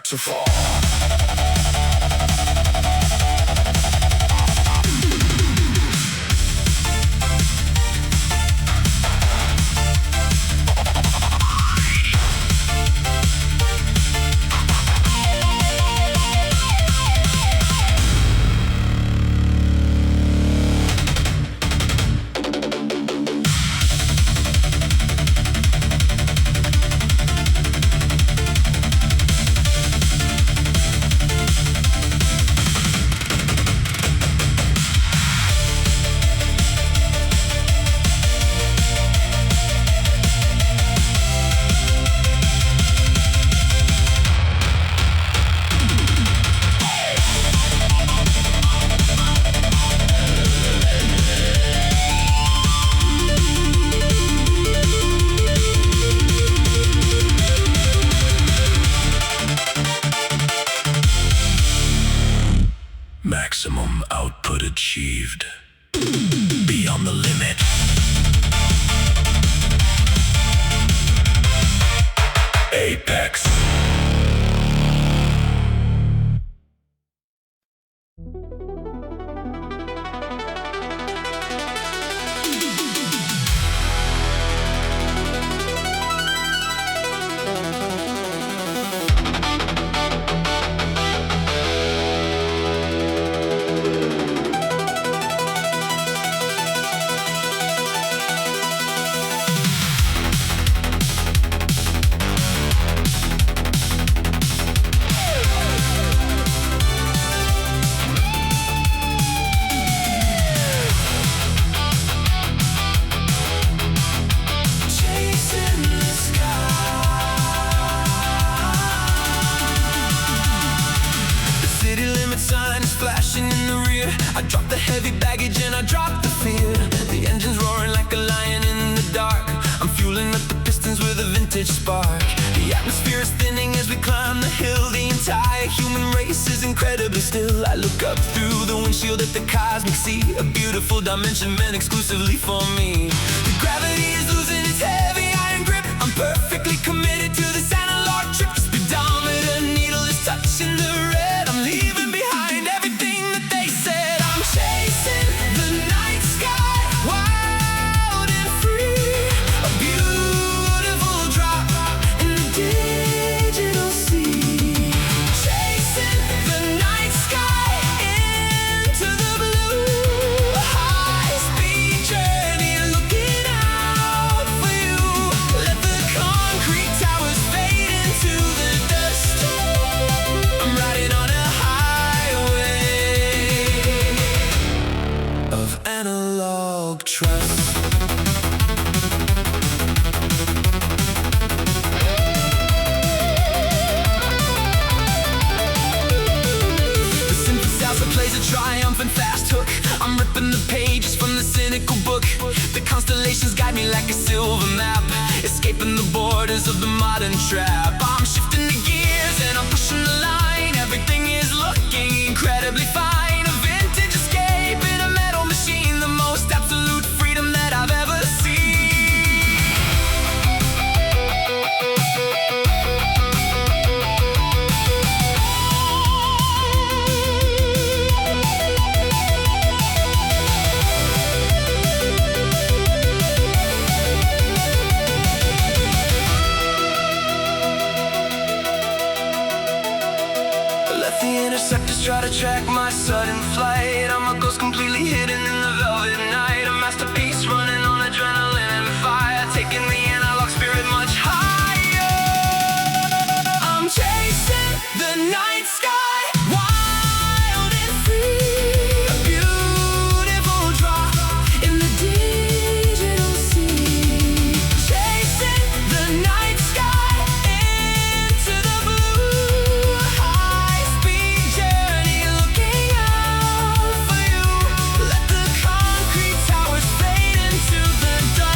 to fall. Maximum output achieved. Beyond the limit. Apex. Sign is flashing in the rear. I drop the heavy baggage and I drop the fear. The engine's roaring like a lion in the dark. I'm fueling up the pistons with a vintage spark. The atmosphere is thinning as we climb the hill. The entire human race is incredibly still. I look up through the windshield at the cosmic sea. A beautiful dimension meant exclusively for me. The gravity is losing its heavy iron grip. I'm perfectly committed to this analog trip. The speedometer needle is touching the red. I'm leaving behind everything that they said. I'm chasing the night sky, wild and free. A beautiful drop in the digital sea. Chasing the night sky into the blue. A high-speed journey, looking out for you. Let the concrete towers fade into the dust. I'm riding on a of analog trust. The synthesizer plays a triumphant fast hook. I'm ripping the pages from the cynical book. The constellations guide me like a silver map, escaping the borders of the modern trap. I'm shifting the gears and I'm pushing the line. Everything is looking incredibly fine. A vintage escape in a metal machine, the most absolute freedom that I've ever seen. Let the interceptors try to track my sudden flight. I'm a ghost completely hidden in the velvet night. A masterpiece running on adrenaline and fire, taking the analog spirit much higher. I'm chasing the night sky, wild and free. A beautiful drop in the digital sea. Chasing the night sky into the blue. High-speed journey, looking out for you. Let the concrete towers fade into the dust.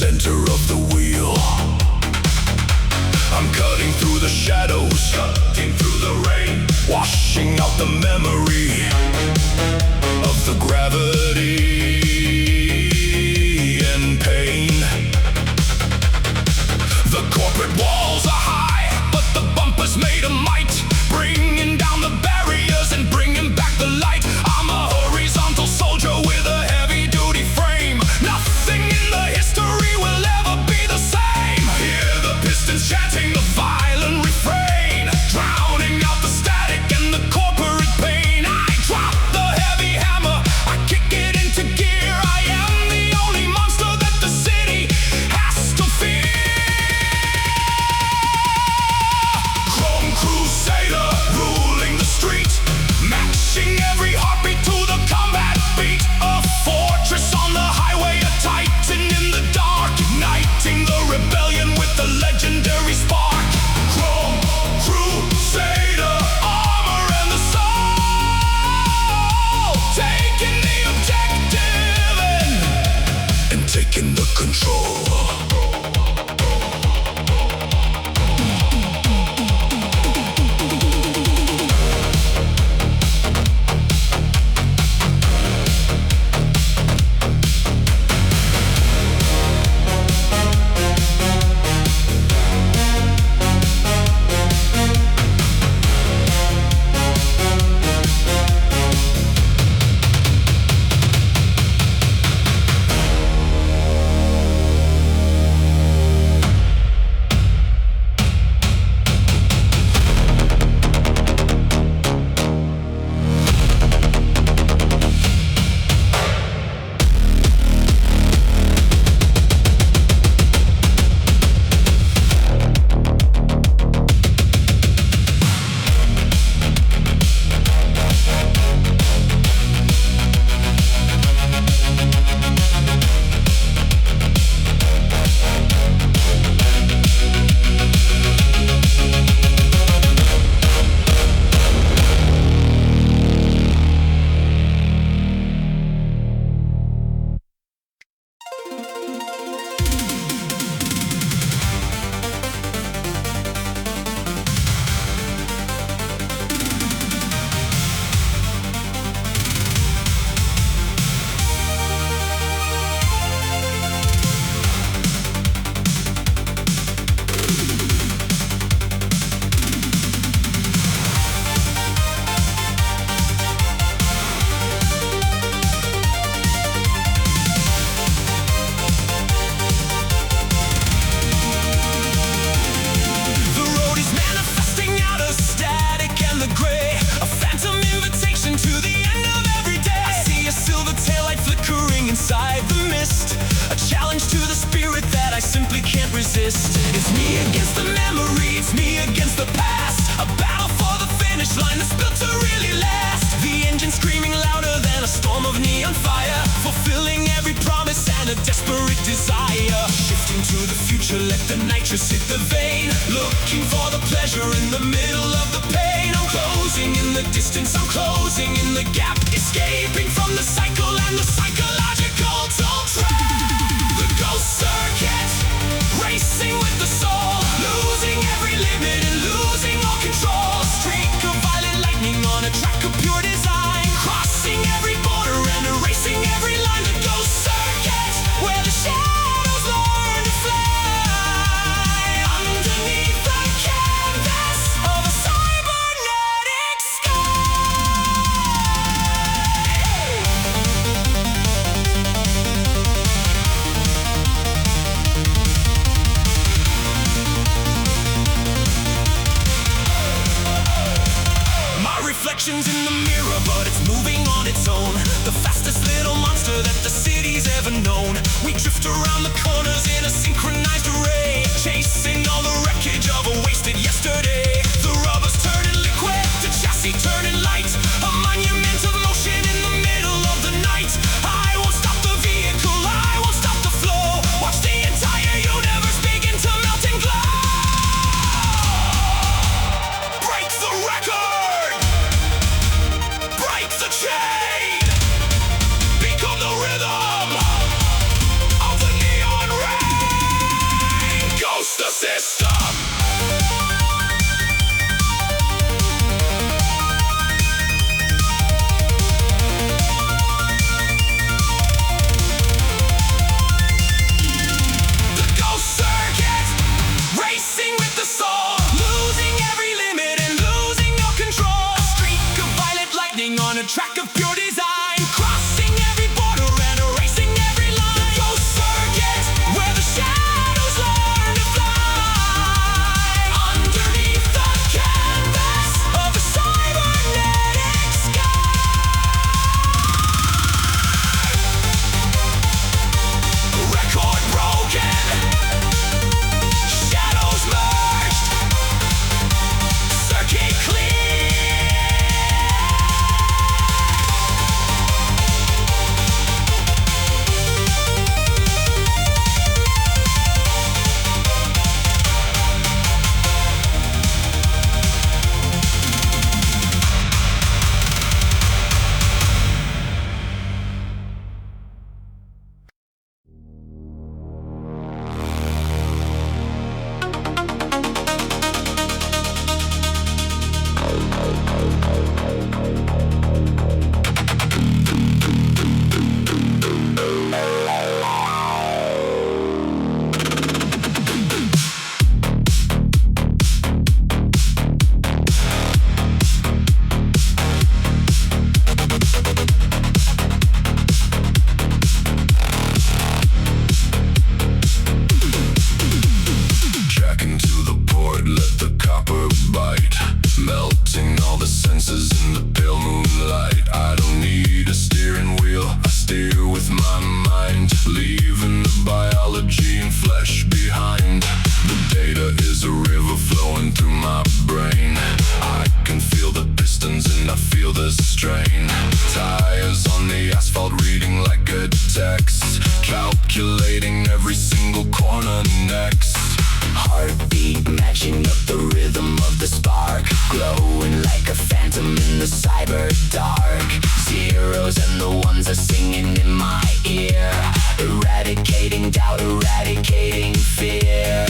center of the wheel. I'm cutting through the shadows, cutting through the rain, washing out the memory of the gravity and pain. The corporate walls are high, but the bumpers made of might, bringing down the barriers and bringing back the light. I'm a horizontal soldier with a heavy-duty frame. Nothing in the history will ever be the same. Hear the pistons chanting the violent refrain, drowning out the static and the corporate pain. I drop the heavy hammer, I kick it into gear. I am the only monster that the city has to fear. Chrome Crusader ruling the street, matching every heartbeat to the combat beat. A fortress on the highway, a titan in the dark, igniting the rebellion with the legendary spark. Chrome Crusader, armor and the soul, taking the objective and taking the control. Inside the mist, a challenge to the spirit that I simply can't resist. It's me against the memory, it's me against the past, a battle for the finish line that's built to really last. The engine screaming louder than a storm of neon fire, fulfilling every promise and a desperate desire. Shifting to the future, let the nitrous hit the vein, looking for the pleasure in the middle of the pain. I'm closing in the distance, I'm closing in the gap, escaping from the cycle and the psychological toll trap. The ghost circuit, racing with the soul, losing every limit and losing all control. Streak of violent lightning on a track of pure design, crossing every border and erasing every line. The ghost circuit, where the shadows learn to fly underneath the canvas of a cybernetic reflections in the mirror, but it's moving on its own. The fastest little monster that the city's ever known. We drift around the corners in a synchronized array, chasing all the wreckage of a wasted yesterday. The rubber's turning liquid, the chassis turning light, a monument of motion in the middle of the night. I won't stop the vehicle, I won't stop the flow. Watch the entire universe begin to melt and glow. Break the record, break the chain, become the rhythm of the neon rain. matching up the rhythm of the spark, glowing like a phantom in the cyber dark. Zeros and the ones are singing in my ear, eradicating doubt, eradicating fear.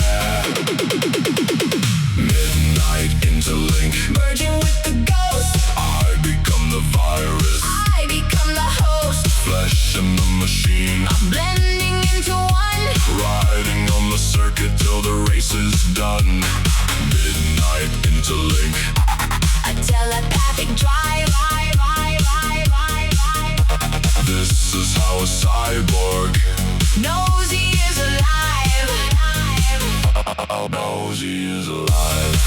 Midnight interlink, merging with the ghost. I become the virus, I become the host. Flesh and the machine, I'm blending into one, riding on the circuit till the race is done. Midnight interlink, a telepathic drive. This is how a cyborg knows he is alive. Knows he is alive.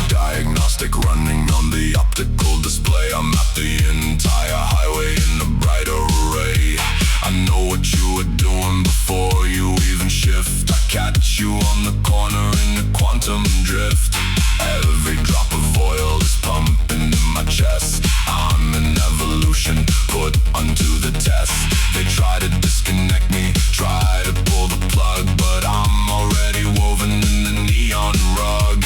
Diagnostic running on the optical display. I'm at the entire highway in a bright array. I know what you were doing before you even shift. I catch you on the corner in the quantum drift. Every drop of oil is pumping in my chest. I'm an evolution put onto the test. They try to disconnect me, try to pull the plug, but I'm already woven in the neon rug.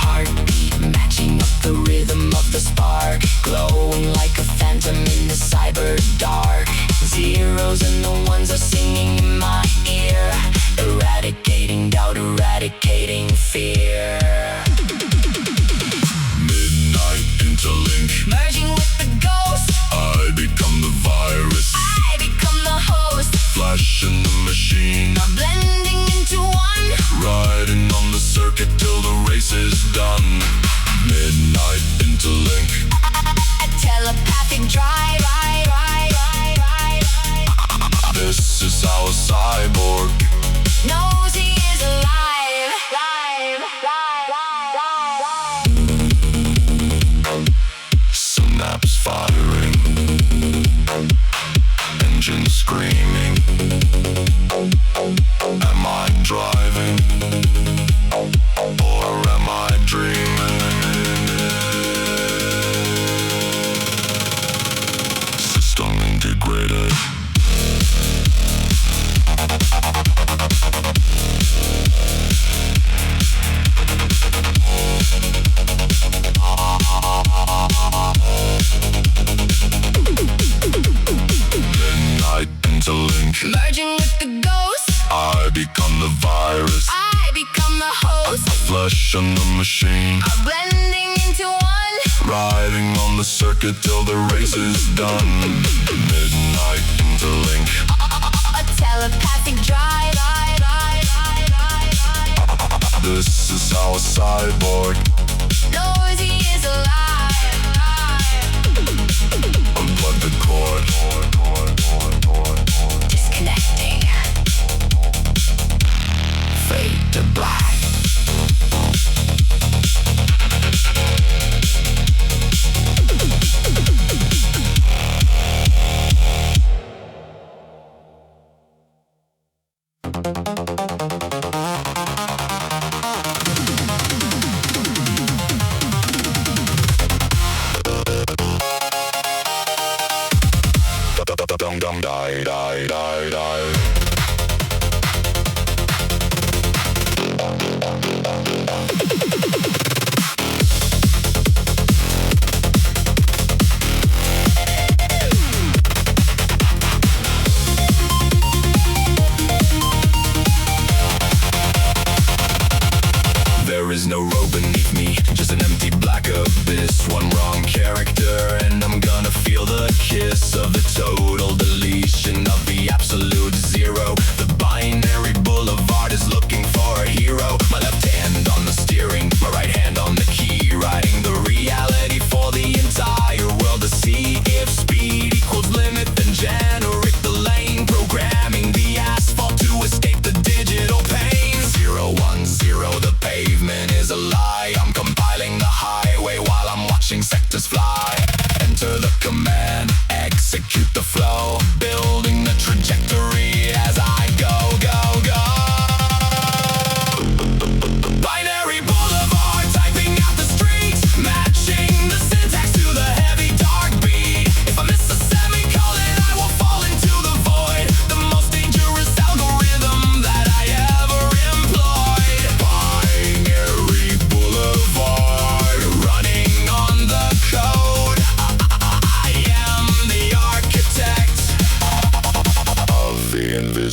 Heartbeat matching up the rhythm of the spark, glowing like a phantom in the cyber dark. Zeros and the ones are singing in my ear, eradicating doubt, eradicating fear. Midnight interlink, merging with the ghost. I become the virus, I become the host. Flesh and the machine, I'm blending into one, riding on the circuit till the race is done. Midnight interlink, a telepathic drive. This is how a cyborg knows he is alive. Synapse firing, engine screaming. Am I driving, or am I dreaming? System integrated. Midnight interlink, merging with the ghost. I become the virus, I become the host. Flesh and the machine, I'm blending into one, riding on the circuit till the race is done. Midnight interlink, a telepathic drive. This is how a cyborg knows he is alive. Unplug the cord, disconnecting, fade to black. Dum die die die die. There is no road beneath me, just an empty black abyss. One wrong character and I'm gonna feel the kiss of the total deletion of the absolute zero. The binary boulevard is looking for a hero. My left hand on the steering, my right hand on the key, writing the reality for the entire world to see. If speed equals limit, then generate the lane, programming the asphalt to escape the digital pain. 010, the pavement is a lie. I'm compiling the highway while I'm watching sectors fly. Enter the command, execute the flow, building the trajectory as I go, go, go. Binary boulevard, typing out the streets, matching the syntax to the heavy dark beat. If I miss a semicolon, I will fall into the void.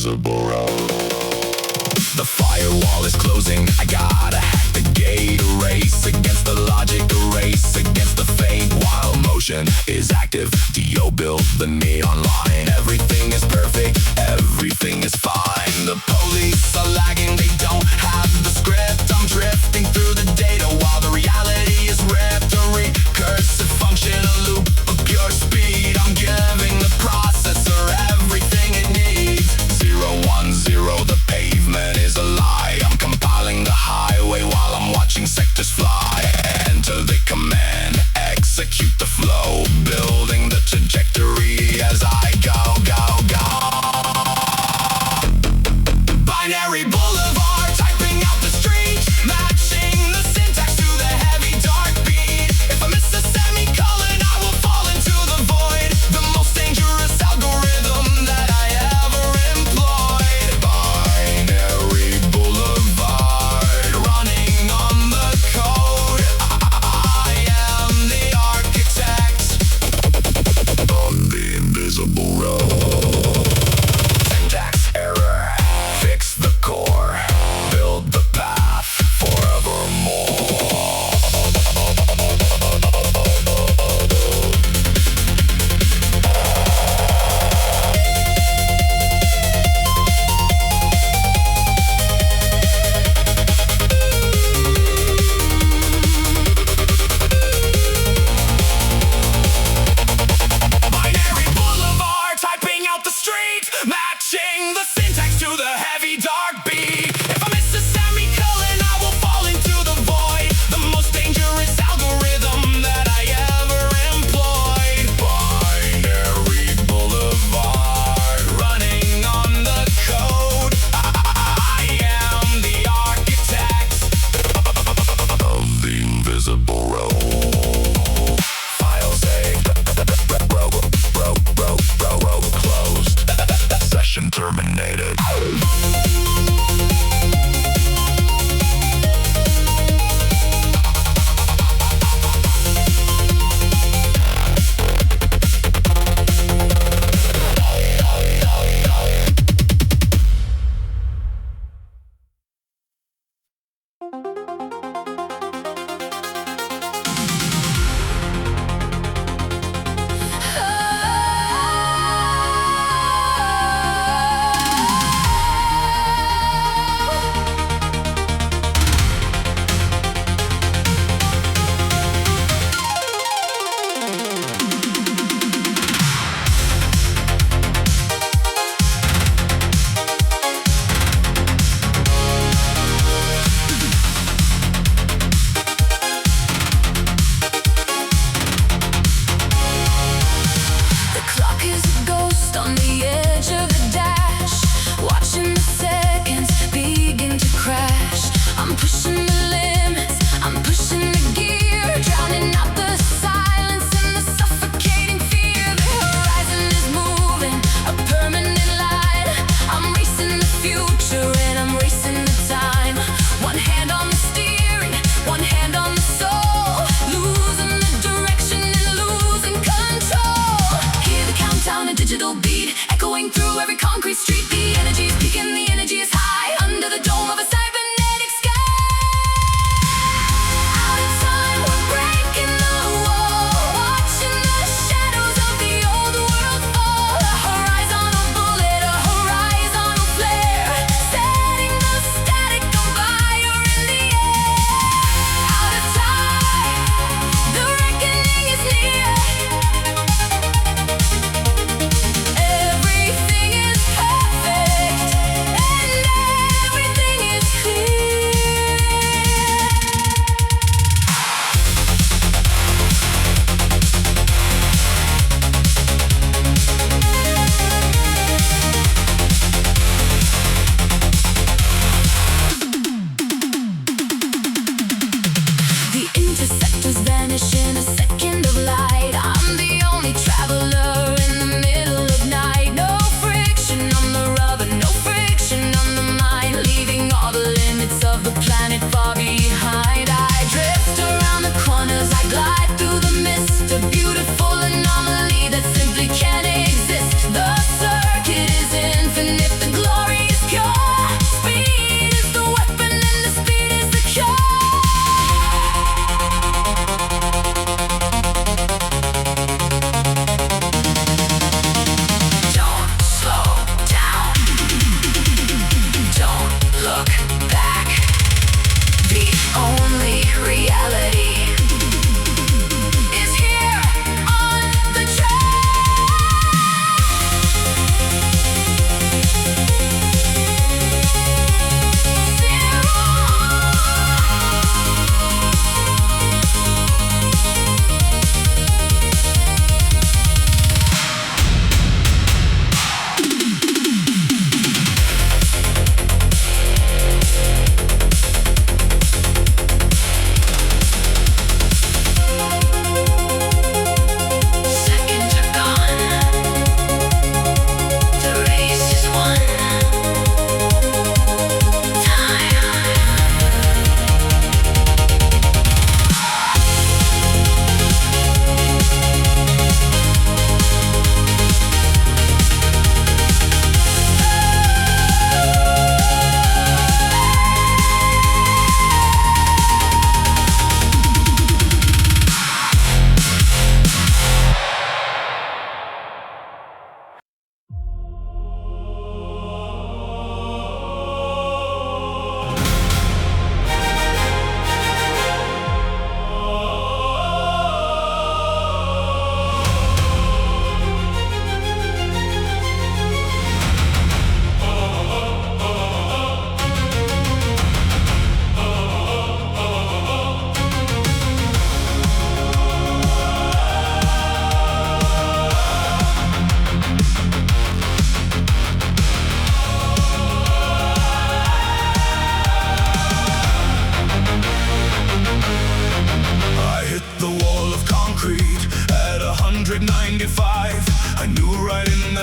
invisible road. The firewall is closing, I gotta hack the gate. A race against the logic, a race against the fate. While motion is active, Dio built the neon line. Everything is perfect, everything is fine. The police are lagging, they don't have the script. I'm drifting through the data while the reality is ripped. A recursive function, a loop of pure speed. I'm giving the processor everything it needs. 010, the pavement is a lie. I'm compiling the highway while I'm watching sectors fly. Enter the command, execute the flow, building the trajectory as I go, go, go. Binary boulevard, typing out the street, matching the syntax to the heavy dark beat. If I miss a semicolon, I will fall into the void. The most dangerous algorithm that I ever employed. Binary boulevard, running on the code. I am the architect on the invisible road. Syntax error, fix the core, build the path forevermore. Binary boulevard, typing out the street, matching the syntax to the heavy dark beat. If I miss a semicolon, I will fall into the void. The most dangerous algorithm that I ever employed. Binary boulevard, running on the code. I am the architect of the invisible road. File saved. Row closed. Session terminated. Everything is perfect.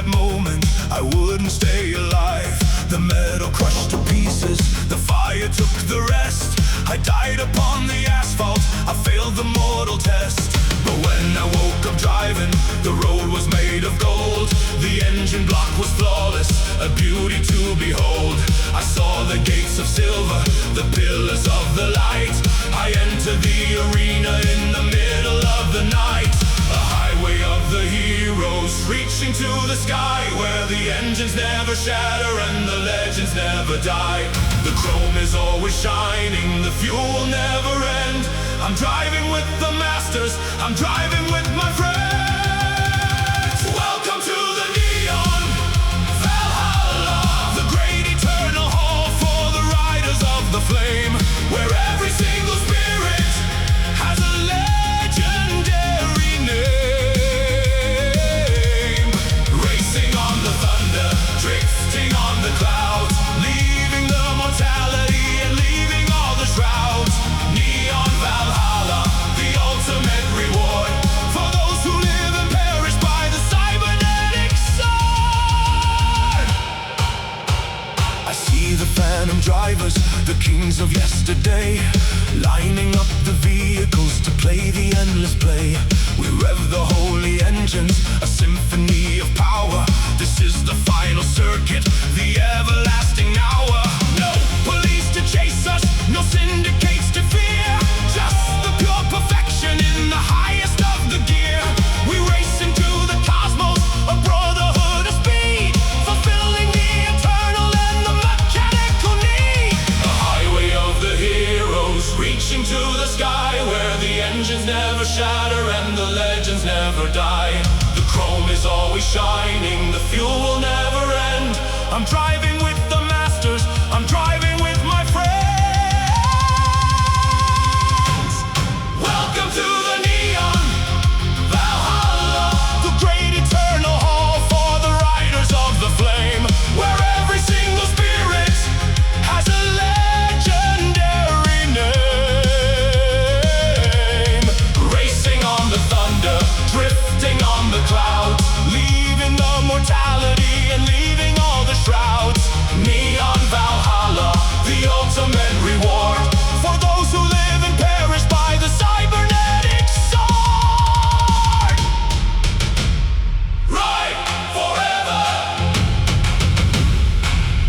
that moment I wouldn't stay alive. The metal crushed to pieces, the fire took the rest. I died upon the asphalt, I failed the mortal test. But when I woke up driving, the road was made of gold. The engine block was flawless, a beauty to behold. I saw the gates of silver, the pillars of the light. I entered the arena in the middle of the night. A highway of the heroes, reaching to the sky, where the engines never shatter and the legends never die. The chrome is always shining, the fuel will never end. I'm driving with the masters, I'm driving with my friends. Welcome to the neon Valhalla, the great eternal hall for the riders of the flame, where every single spirit has a legendary name. Racing on the thunder, drifting on the clouds, leaving the mortality and leaving all the shrouds. Neon Valhalla, the ultimate reward for those who live and perish by the cybernetic sword. I see the phantom drivers, the kings of yesterday, lining up the vehicles to play the endless play. We rev the holy engines, a symphony of power. This is the final circuit, the everlasting hour. No police to chase us, no syndicates to fear, just the pure perfection in the highest of the gear. We race into the cosmos, a brotherhood of speed, fulfilling the eternal and the mechanical need. A highway of the heroes, reaching to the sky, where the engines never shatter and the legends never die. The chrome is always shining, the fuel will never end. I'm driving with the masters, I'm driving with my friends. Welcome to the neon Valhalla, the great eternal hall for the riders of the flame, where every single spirit has a legendary name. Racing on the thunder, drifting on the clouds, leaving the mortality and leaving all the shrouds. Neon Valhalla, the ultimate reward for those who live and perish by the cybernetic sword. Ride forever,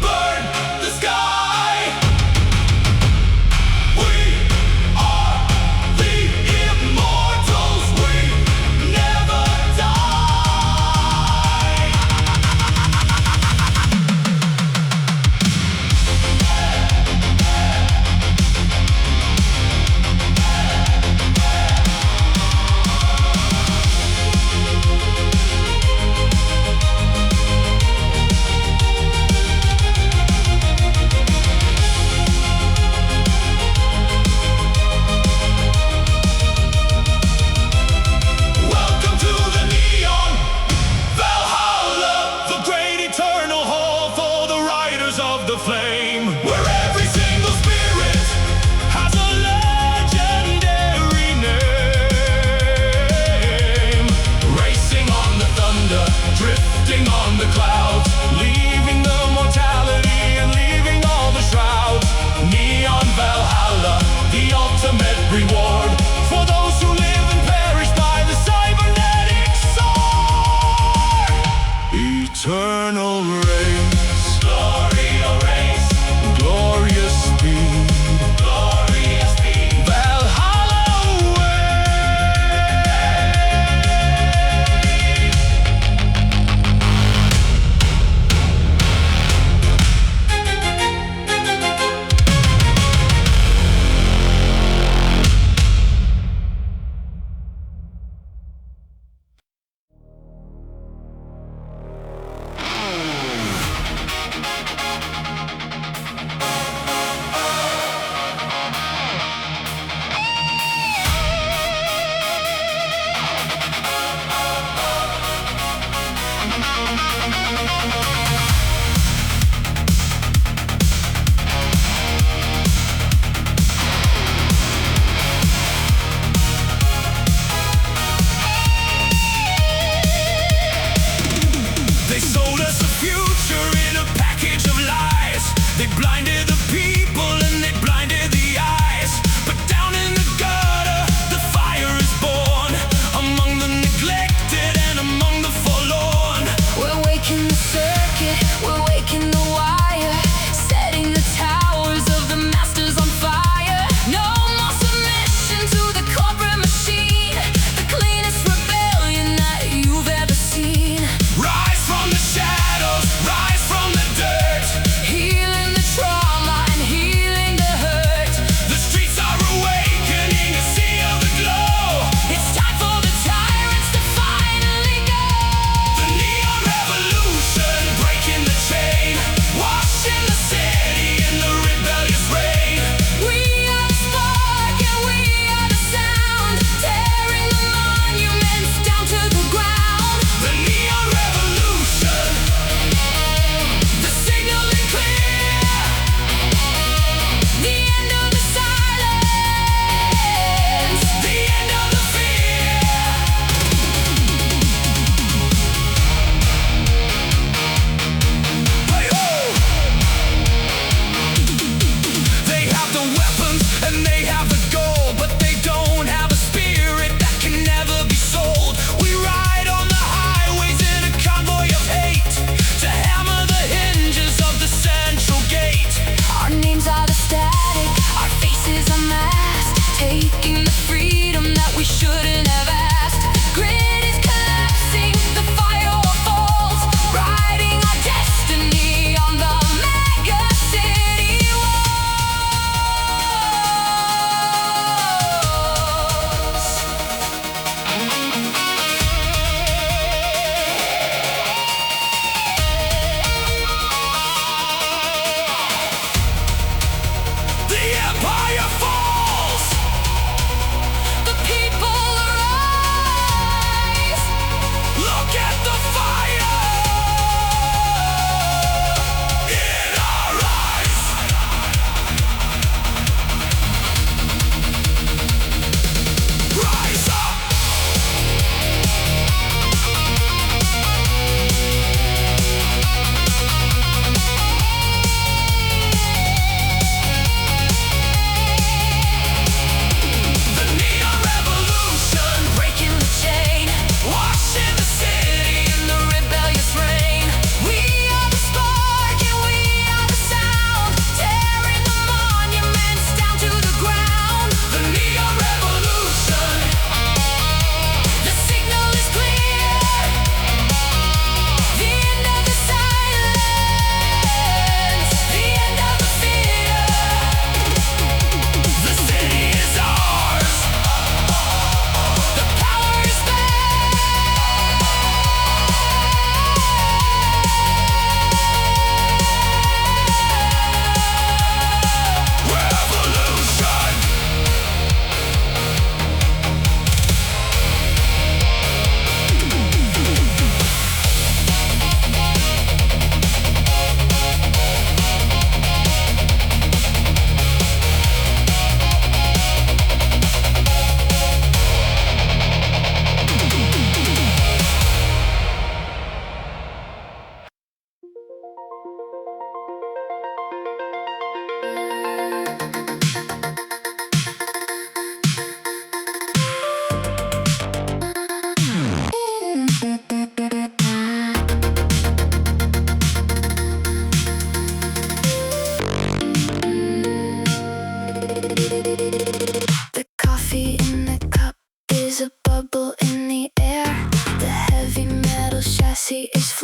burn the sky. We are the immortals, we never die. Welcome to the neon Valhalla, the great eternal hall for the riders of the flame, where every single spirit has a legendary name. Racing on the thunder, drifting on the clouds, leaving the mortality and leaving all the shrouds. Neon Valhalla, the ultimate reward for those who live and perish by the cybernetic sword. Eternal race, glorious race, glorious speed, glorious speed. Valhalla way.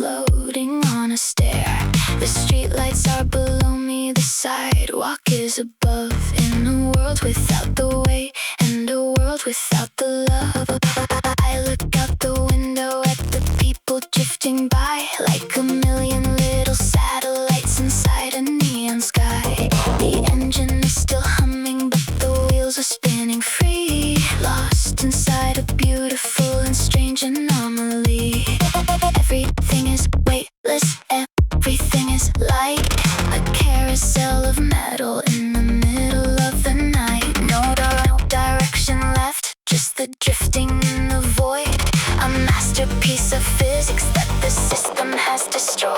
floating on a stair. The streetlights are below me, the sidewalk is above. In a world without the weight and a world without the love, I look out the window at the people drifting by, like a million little satellites inside a neon sky. The engine is still humming, but the wheels are spinning free, lost inside a beautiful and strange anomaly. Everything is weightless, everything is light, a carousel of metal in the middle of the night. No direction left, just the drifting in the void, a masterpiece of physics that the system has destroyed.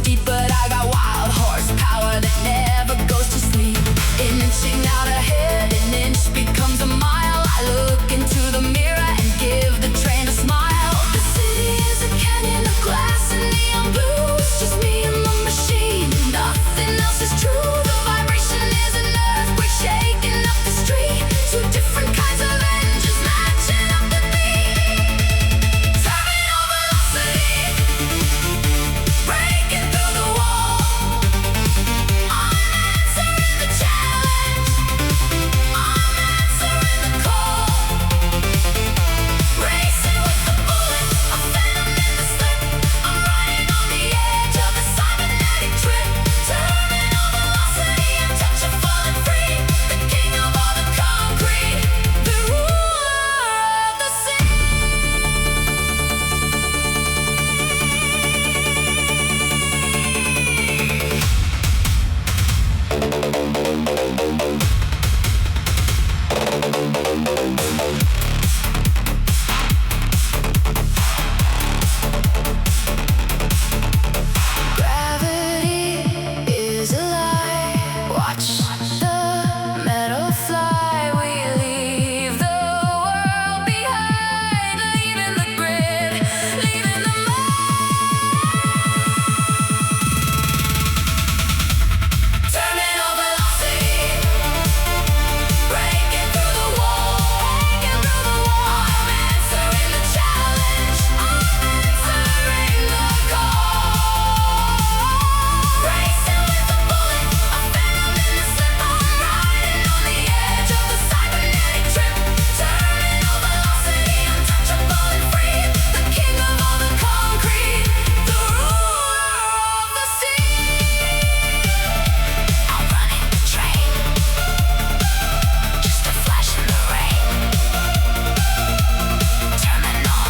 speed, but I got wild horsepower that never goes to sleep. Inching out ahead, an inch becomes a mile. I look into the mirror and give the train a smile. The city is a canyon of glass and neon blue. It's just me and the machine, nothing else is true. The vibration is an earthquake shaking up the street. Two different kinds of engines matching up the beat. Terminal velocity, breaking through the wall. I'm answering the challenge, I'm answering the call. Racing with the bullet, a phantom in the slip. I'm riding on the edge of a cybernetic trip. Terminal velocity, a touch of falling free. The king of all the concrete, the ruler of the sea. Gravity is a lie. Watch the metal fly. We leave the world behind, leaving the grid, leaving the terminal velocity, breaking through the wall. I'm answering the challenge, I'm answering the call. Racing with the bullet, a phantom in the slip. I'm riding on the edge of the cybernetic trip. Terminal velocity, a touch of falling free. The king of all the concrete, the ruler of the sea. I'm running the train, just a flash in the rain. Terminal.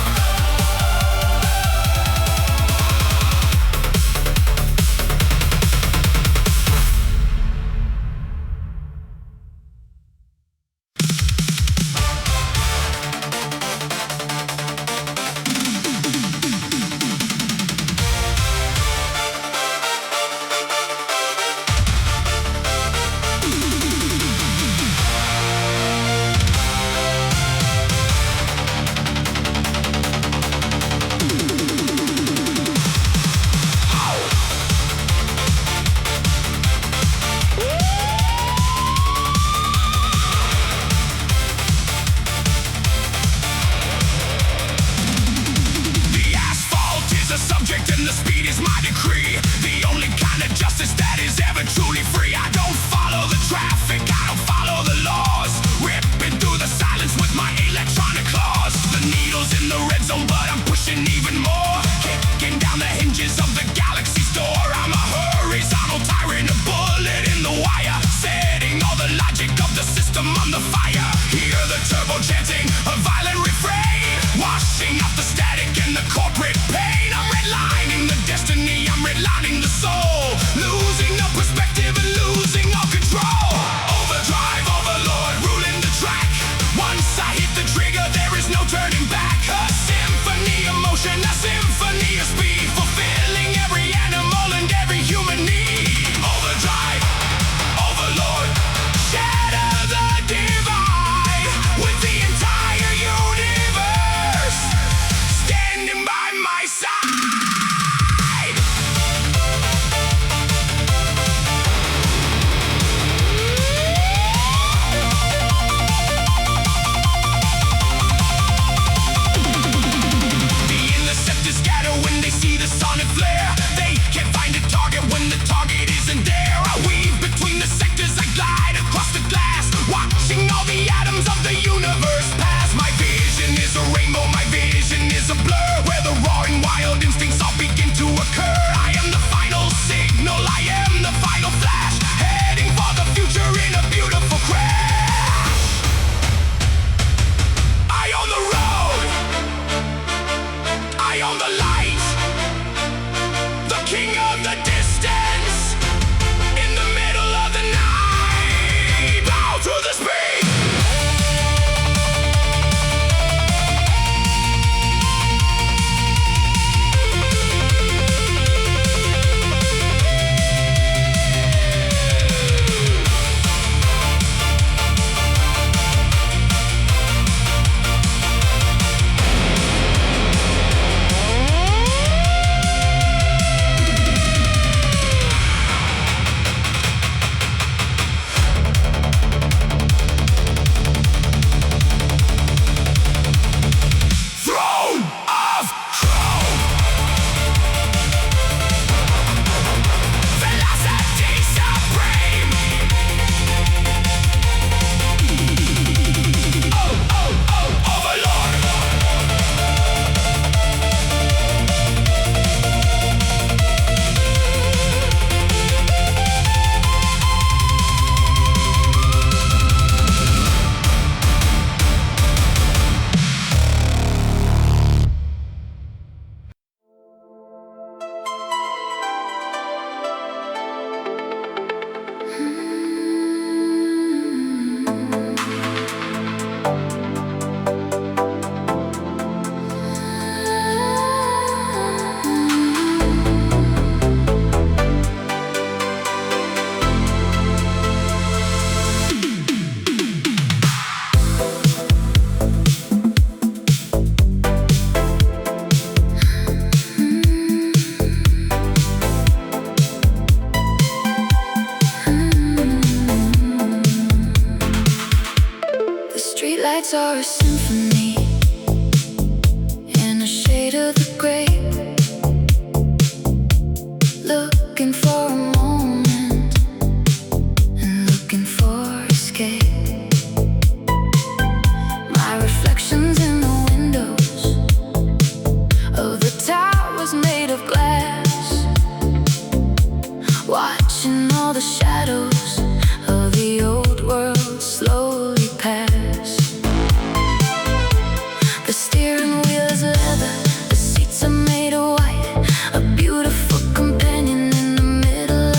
The asphalt is a subject and the speed is my decree. The only kind of justice that is ever truly free. I don't follow the traffic, I don't follow the laws. Ripping through the silence with my electronic claws. The needle's in the red zone, but I'm pushing even more. Kicking down the hinges of the galaxy store. I'm a horizontal tyrant, a bullet in the wire. Setting all the logic of the system on the fire. Hear the turbo chanting, a violent refrain. Washing out the static and the corporate pain. I'm redlining the destiny, I'm redlining the soul. Losing the perspective and losing all control. Overdrive, overlord, ruling the track. Once I hit the trigger, there is no turning back. A symphony of motion, a symphony of speed. Fulfilling every animal and every human need. Overdrive, overlord, shatter the divide. With the entire Streetlights are a symphony in a shade of the gray, looking for a moment and looking for escape. My reflections in the windows of the towers made of glass, watching all the shadows of the old world slowly pass. The steering wheel is leather, the seats are made of white, a beautiful companion in the middle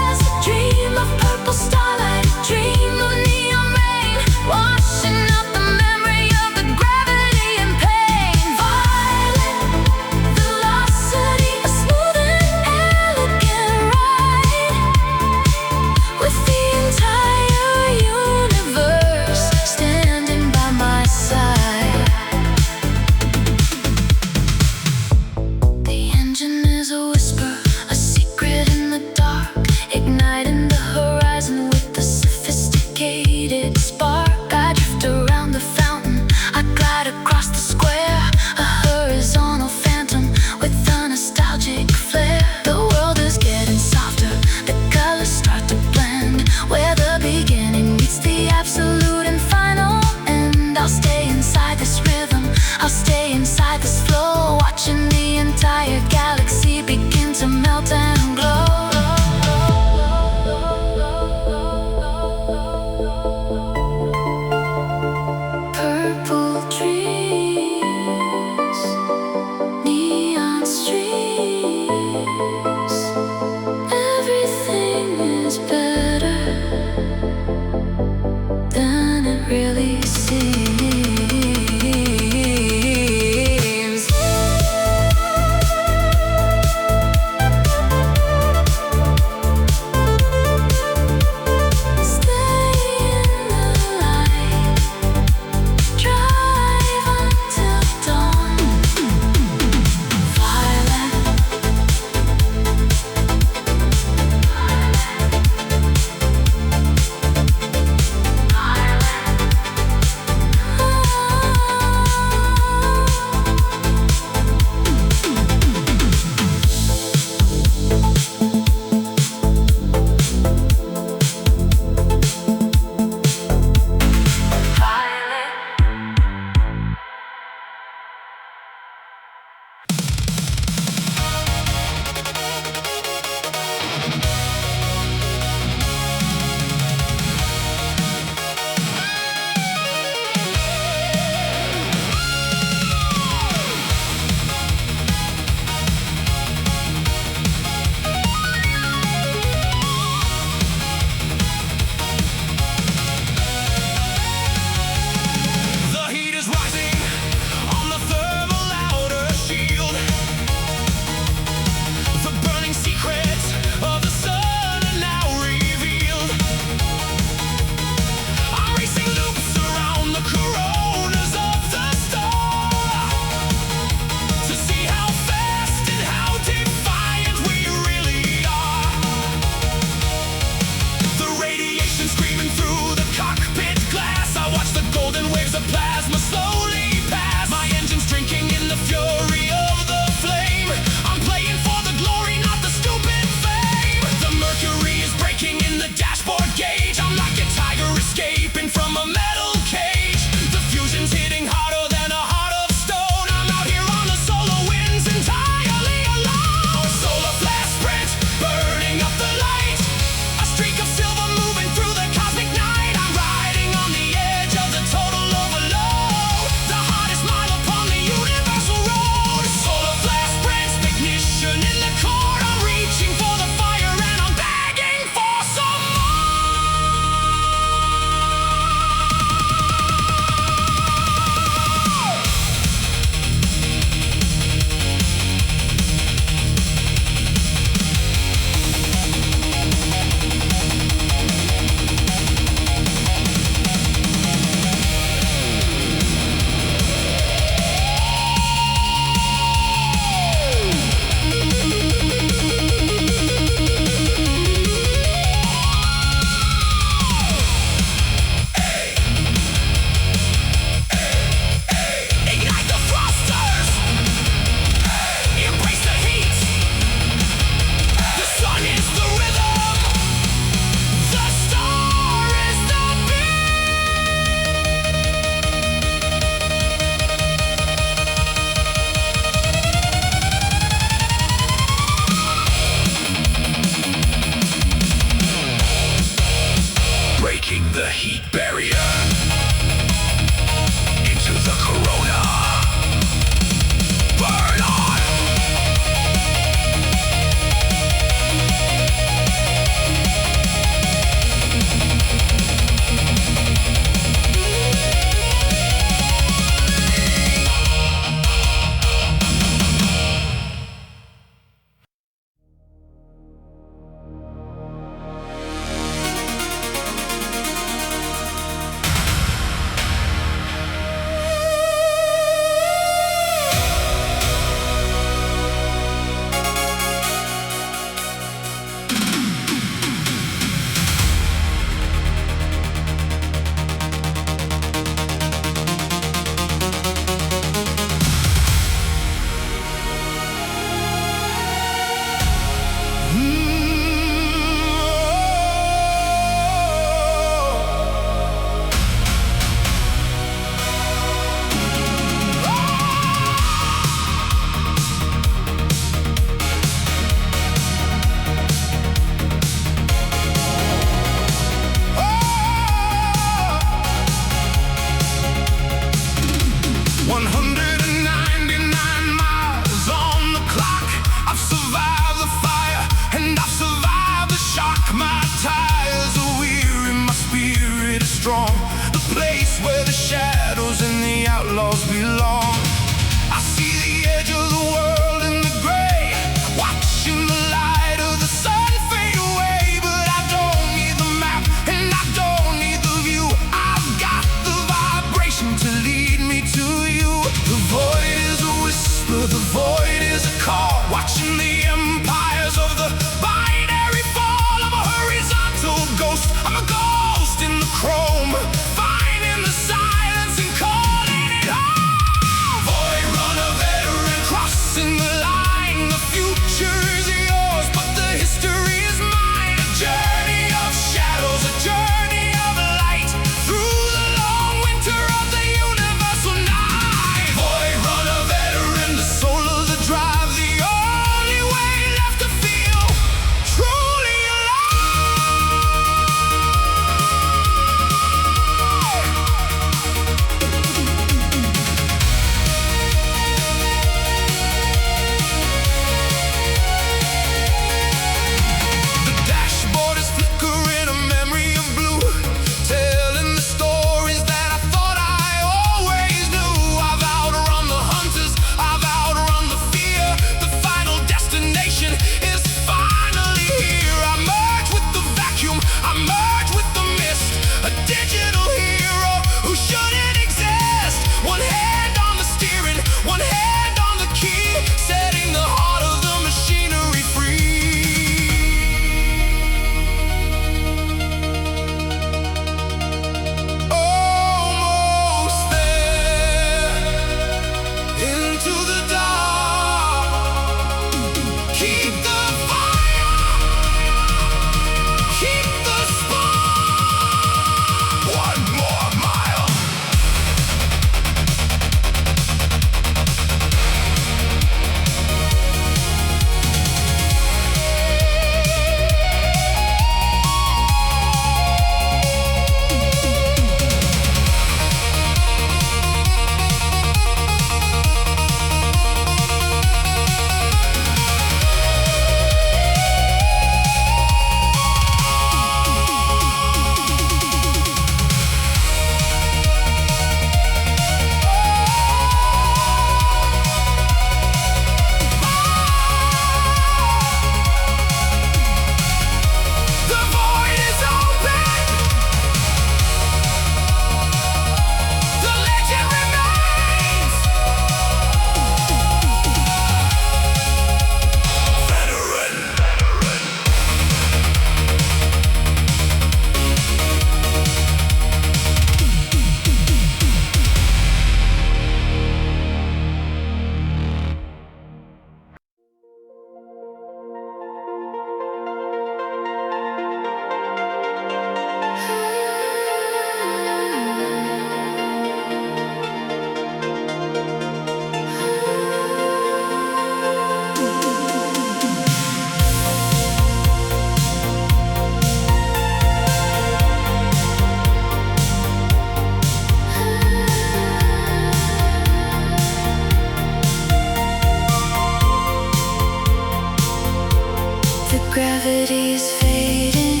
Gravity's fading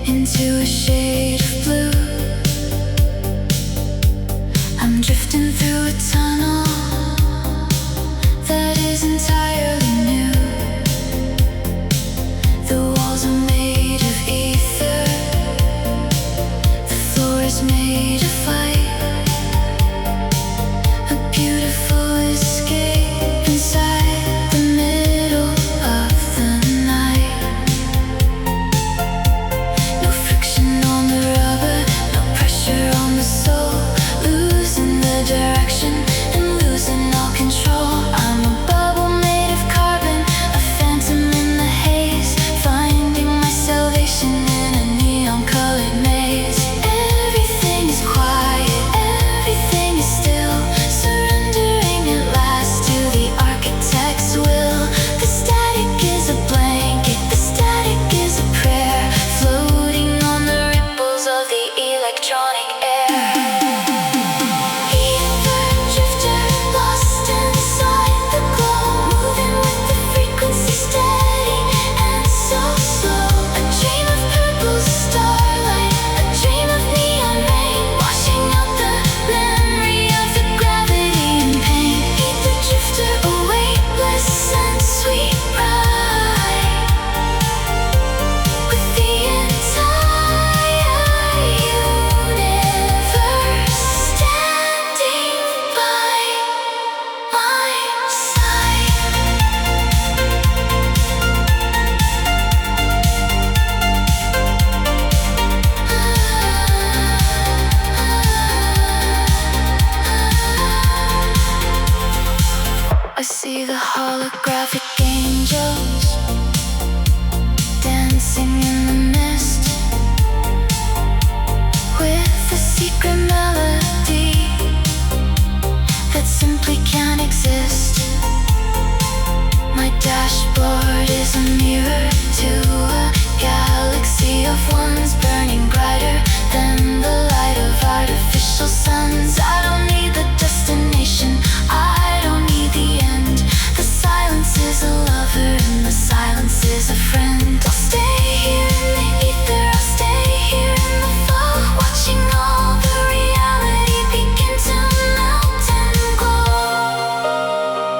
into a shade of blue. I'm drifting through a tunnel that is entirely new. The walls are made of ether, the floor is made of light. A beautiful escape inside the middle of the night. No friction on the rubber, no pressure on the soul. Losing the direction and losing all control. I'm a bubble made of carbon, a phantom in the haze, finding my salvation in a neon-colored maze. Everything is quiet, everything is still, surrendering at last to the architect's will. The static is a blanket, the static is a prayer, floating on the ripples of the electronic air. Ether drifter lost inside the glow, moving with the frequency steady and so slow. A dream of purple starlight, a dream of neon rain, washing out the memory of the gravity and pain. Ether drifter, a weightless and sweet ride, with the entire universe standing by my side. I see the holographic angels dancing in the mist, with a secret melody that simply can't exist. My dashboard is a mirror to a galaxy of ones, burning brighter than the light of artificial suns. I don't need the destination, I don't need the end. The silence is a lover and the silence is a friend. I'll stay here in the ether, I'll stay here in the fall, watching all the reality begin to melt and glow.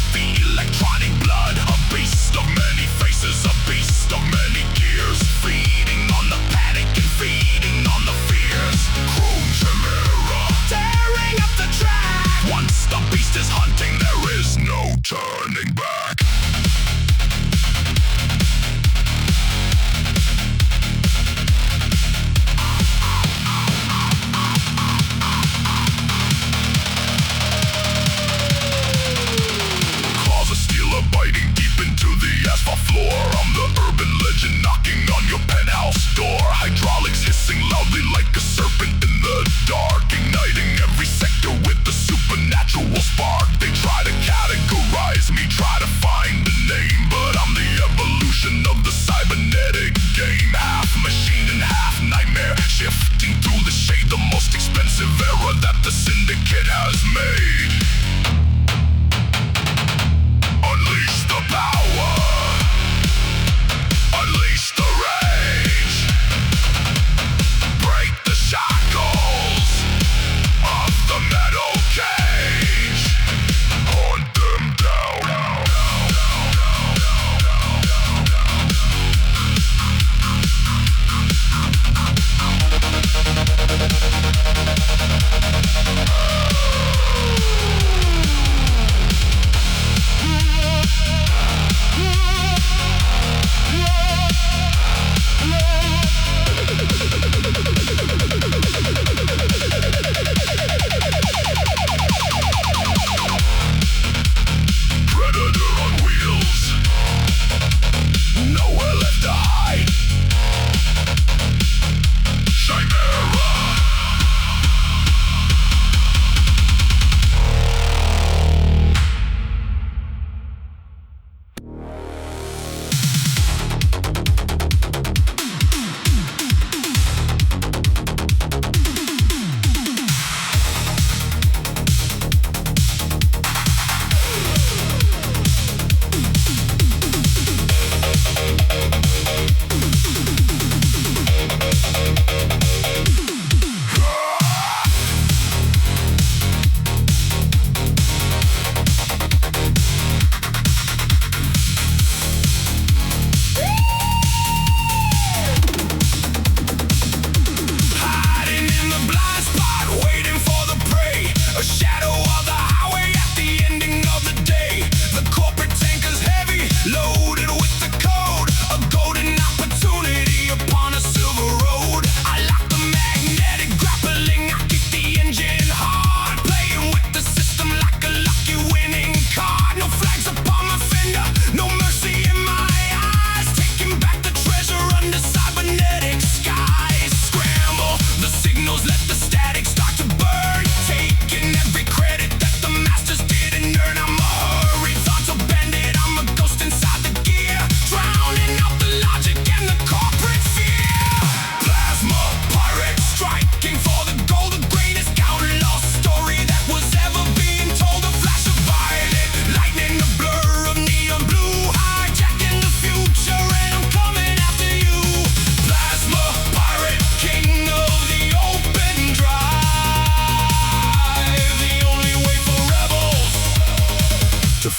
with the electronic blood. A beast of many faces, a beast of many gears, feeding on the panic and feeding on the fears. Chrome chimera, tearing up the track. Once the beast is hunting, there is no turning back. Biting deep into the asphalt floor. I'm the urban legend knocking on your penthouse door. Hydraulics hissing loudly like a serpent in the dark, igniting every sector with the supernatural spark. They try to categorize me, try to find a name, but I'm the evolution of the cybernetic game. Half machine and half nightmare, shifting through the shade, the most expensive era that the syndicate has made. Unleash the power, unleash the rage, break the shackles of the metal cage, hunt them down. Predator on wheels, nowhere left to hide. Chimera.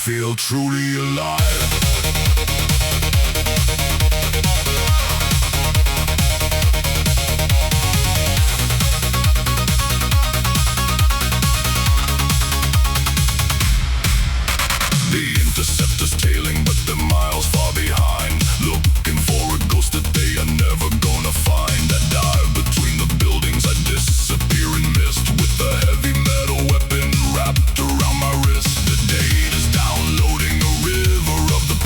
Feel truly alive. The interceptor's tailing, but they're miles far behind, looking for a ghost that they are never gonna find. I dive between the buildings, I disappear in mist, with a heavy metal weapon wrapped around my wrist. The data's downloading a river of the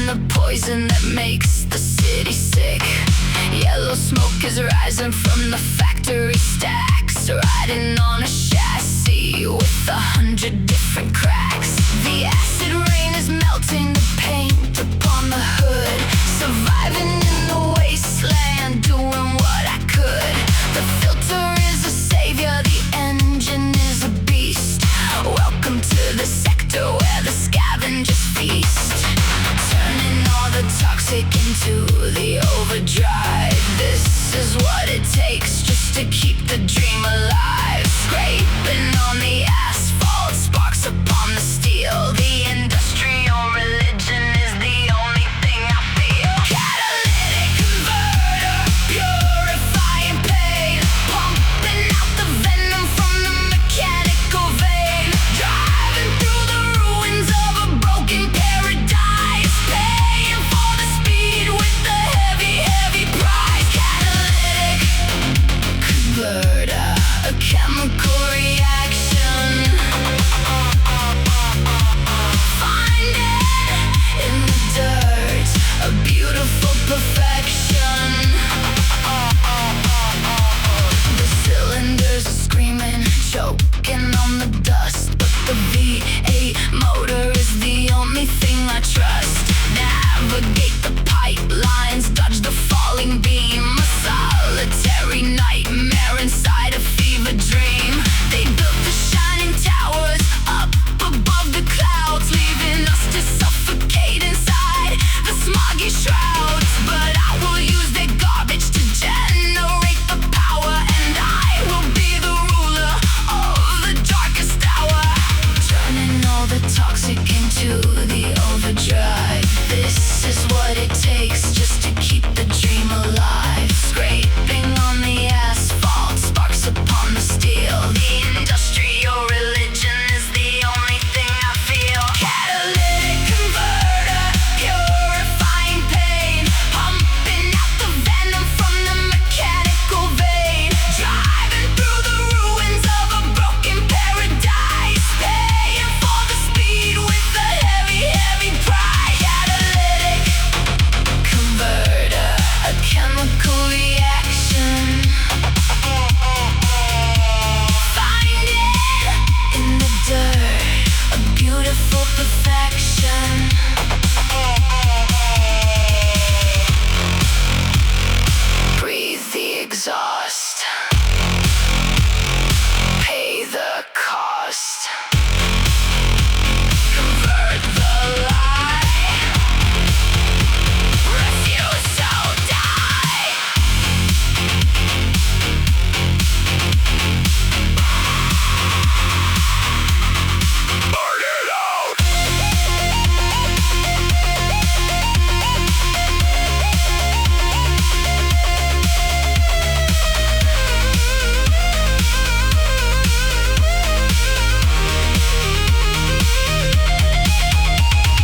the poison that makes the city sick. Yellow smoke is rising from the factory stacks, riding on a chassis with 100 different cracks. The acid rain is melting the paint upon the hood, surviving in the wasteland, doing what I could. The filter is a savior, the engine is a beast. Welcome to the sector where the scavengers feast, turning all the toxic into the overdrive. This is what it takes just to keep the dream alive. Scraping on the asphalt, sparks upon the steel. The industrial religion is the only thing I feel. Catalytic converter, purifying pain, pumping out the venom from the mechanical vein, driving through the ruins of a broken paradise, paying for the speed with the heavy, heavy price. Catalytic converter, a chemical reaction. Find it in the dirt, a beautiful perfection. The cylinders are screaming, choking on the dust, but the V8 motor is the only thing I trust. Navigate the pipelines, dodge the falling beam, a solitary nightmare inside a fever dream. They built the shining towers up above the clouds, leaving us to suffocate inside the smoggy shrouds. But I will use their garbage to generate the power, and I will be the ruler of the darkest hour, turning all the toxic into the overdrive. This is what it takes just to keep the dream alive. Scraping on the asphalt, sparks upon the steel. The industrial religion is the only thing I feel. Catalytic converter, purifying pain, pumping out the venom from the mechanical vein, driving through the ruins of a broken paradise, paying for the speed with a heavy, heavy price. Catalytic converter, a chemical reaction. Find it in the dirt, a beautiful perfection. Breathe the exhaust, pay the cost. Convert the lie, refuse to die. Burn it out.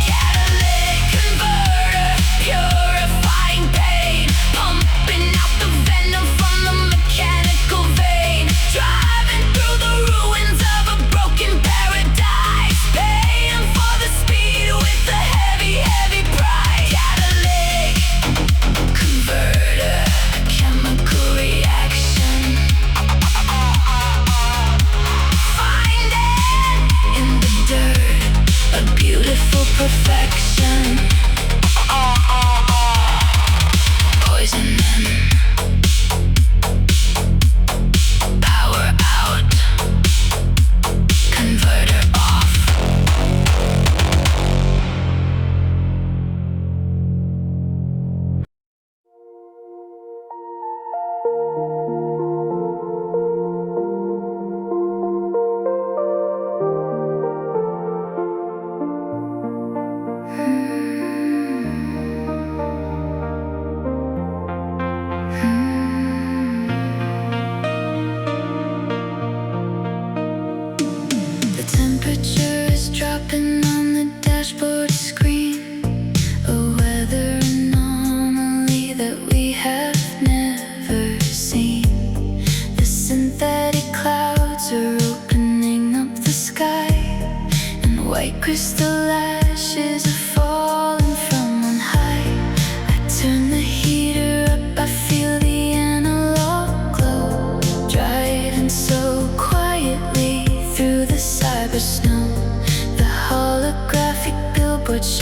Catalytic converter, purifying pain, pumping out the venom from the mechanical vein, driving through the ruins of a broken paradise, paying for the speed with a heavy, heavy price. Catalytic converter, a chemical reaction. Find it in the dirt, a beautiful perfection. Poison in, power out, converter off.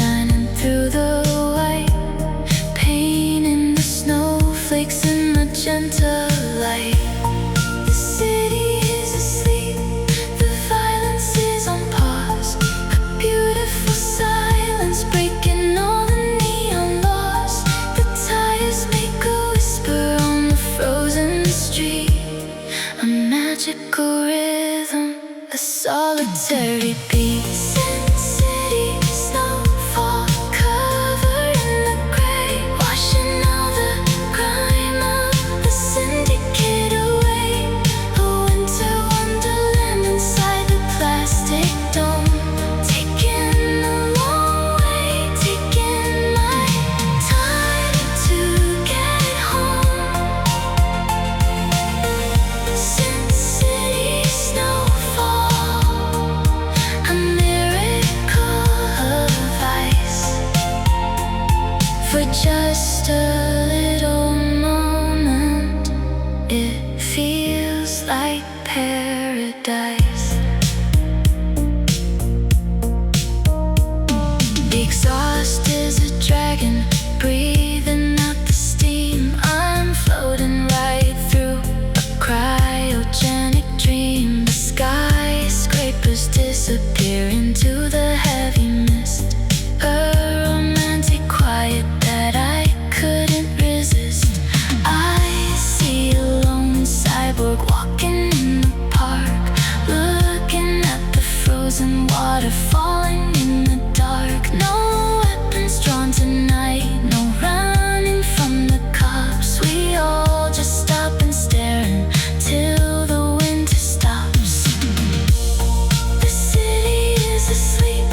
shining through the white, painting the snowflakes in magenta light. The city is asleep, the violence is on pause. A beautiful silence breaking all the neon laws. The tires make a whisper on the frozen street. A magical rhythm, a solitary beat. Sin City, snowfall, covered in the gray, washing all the grime of the syndicate away. A winter wonderland inside the plastic dome, taking a long way, taking my time to get home. Sin City, snowfall, a miracle of ice. For just a little moment, it feels like paradise. The exhaust is a dragon, breathing out the steam. I'm floating right through a cryogenic dream. The skyscrapers disappear into the heavy mist. A romantic quiet that I couldn't resist. I see a lone cyborg walking in the park, looking at the frozen water falling in the dark. No weapons drawn tonight, no running from the cops. We all just stop and stare till the winter stops. The city is asleep,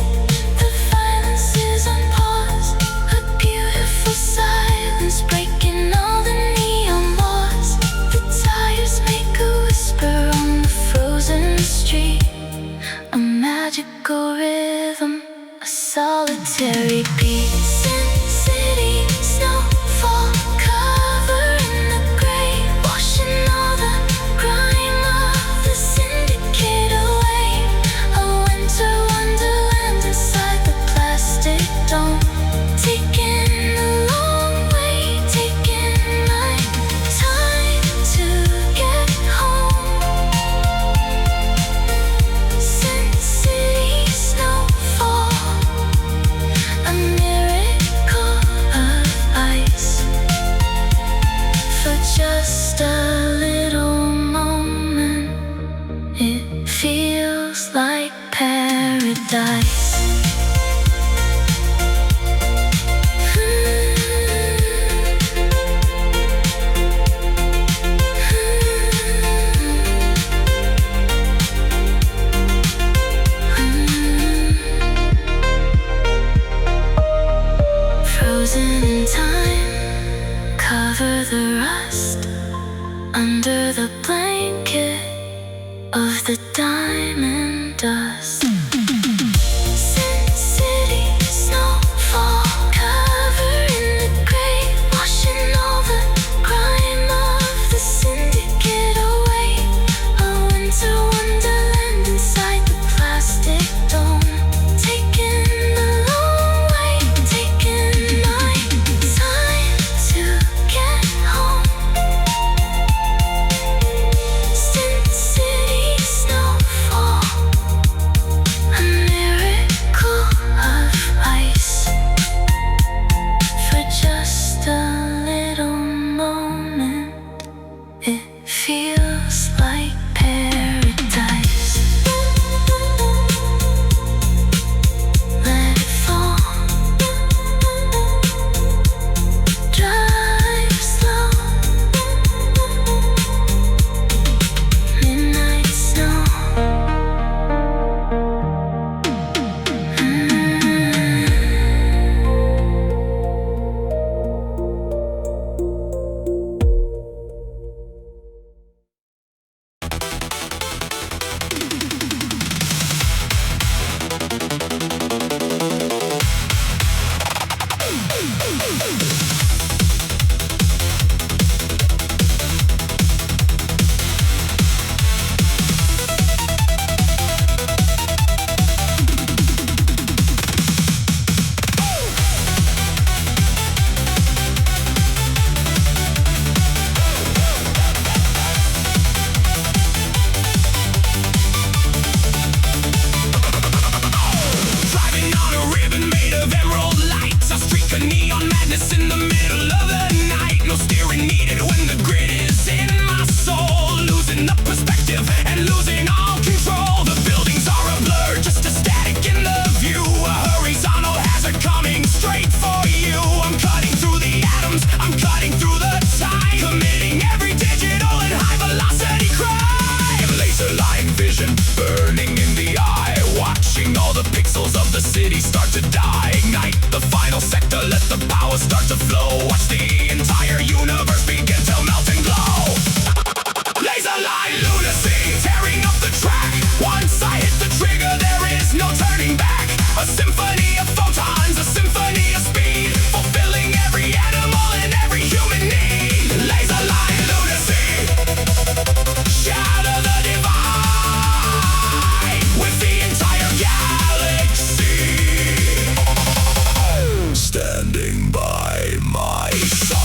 the violence is on pause. A beautiful silence breaking all the neon laws. The tires make a whisper on the frozen street. A magical rhythm, a solitary beat. Sin City, snowfall, covered in the gray, washing all the grime of the syndicate away. A winter wonderland inside the plastic dome, taking a long way, taking my time to get home. Sin City, snowfall, a miracle of ice. For just a little moment, it feels like paradise. Frozen in time, cover the rust under the blanket of the diamond dust. Sin City, snowfall, covered in the gray, washing all the grime of the syndicate away. A winter wonderland inside the plastic dome, taking a long way, taking my time to get home. Sin City, snowfall, start to flow. Watch the entire universe begin to melt and glow. Laser line lunacy, tearing up the track. Once I hit the trigger, there is no turning back. A symphony of photons, a symphony of speed, fulfilling every animal and every human need. Laser line lunacy, shatter the divide with the entire galaxy standing by my side.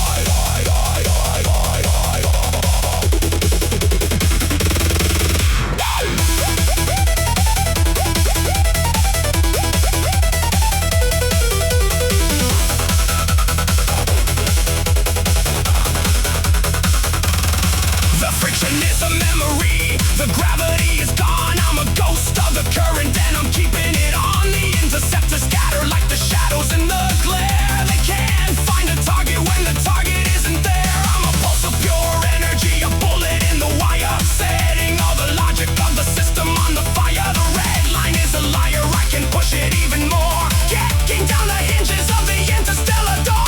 The friction is a memory, the gravity is gone. I'm a ghost of the current and I'm keeping it on. The interceptors scatter like the shadows in the glare. They can't find a target when the target isn't there. I'm a pulse of pure energy, a bullet in the wire, setting all the logic of the system on the fire. The red line is a liar, I can push it even more, kicking down the hinges of the interstellar door.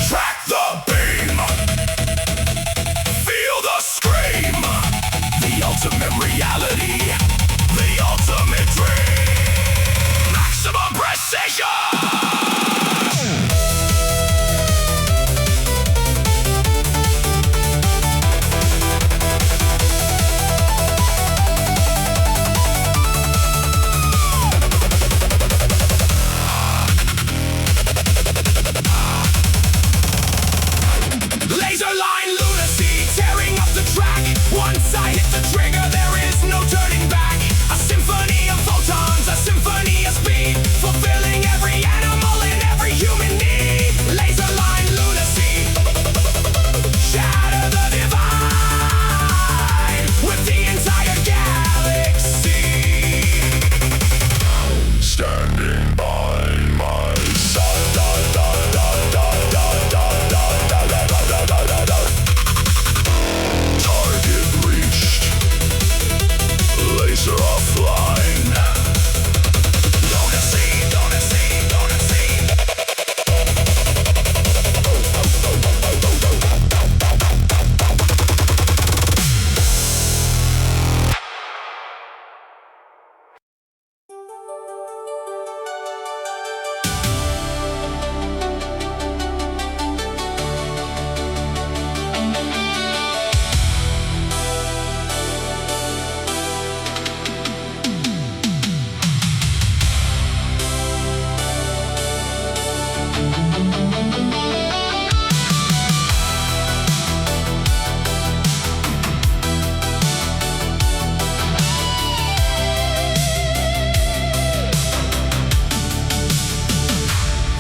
Track the beam, feel the scream, the ultimate reality, the ultimate dream, maximum precision. Laser line lunacy, tearing up the track. Once I hit the trigger, there is no turning back. A symphony of photons, a symphony of speed, fulfilling every animal and every human need. Laser line lunacy, shatter the divide with the entire galaxy standing by my side. Target reached, laser offline. Lunacy, lunacy, lunacy.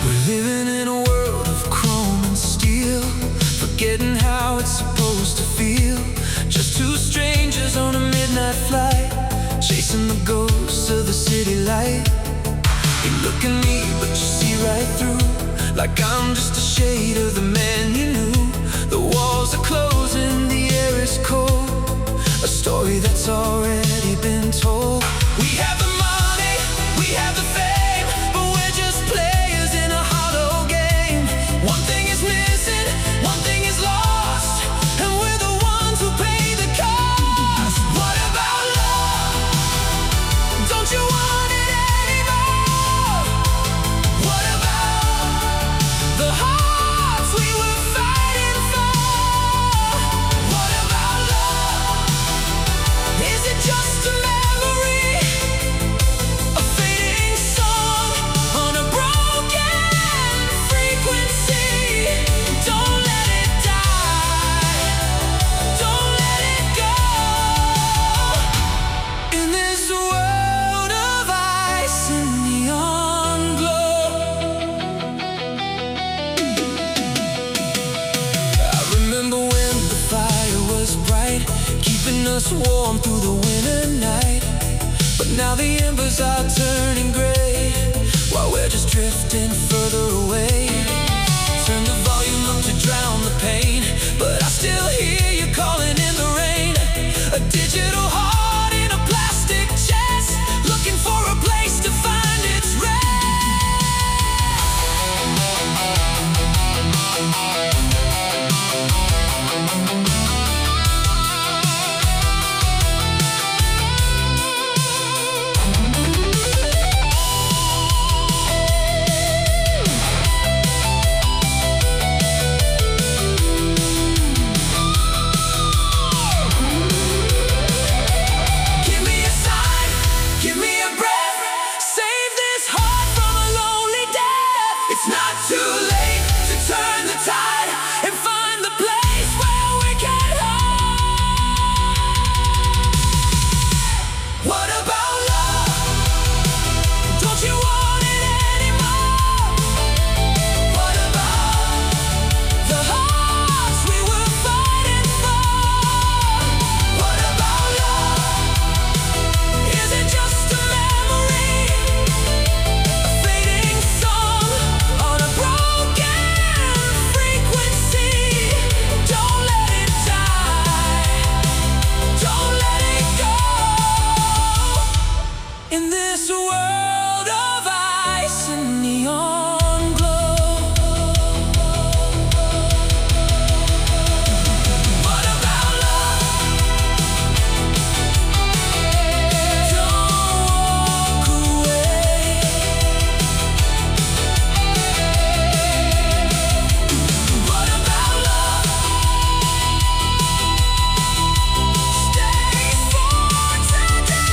We're living in a world of chrome and steel, forgetting how it's supposed to feel. Just two strangers on a midnight flight, chasing the ghosts of the city light. You look at me, but you see right through, like I'm just a shade of the man you knew. The walls are closing, the air is cold, a story that's already been told. We have the money, we have the fame, but we're just players in a hollow game. One thing is missing, one thing is lost, and we're the ones who pay the cost. What about love? Don't you want it anymore? What about the hearts we were fighting for? What about love? Is it just a memory? A fading song on a broken frequency. Don't let it die, don't let it go. In this world of ice and neon glow, I remember when the fire was bright, keeping us warm through the winter night. But now the embers are turning gray, while we're just drifting further away. Turn the volume up to drown the pain, but I still hear you calling in the rain. A digital heart in a plastic chest, looking for a place to find its rest. It's not too late to turn the tide and find the place where we can hide. What about love? Don't you want it anymore? What about the hearts we were fighting for? What about love? Is it just a memory? A fading song on a broken frequency. Don't let it die. Don't let it go. In this world of ice and neon glow. What about love? Don't walk away. What about love? Stay for today.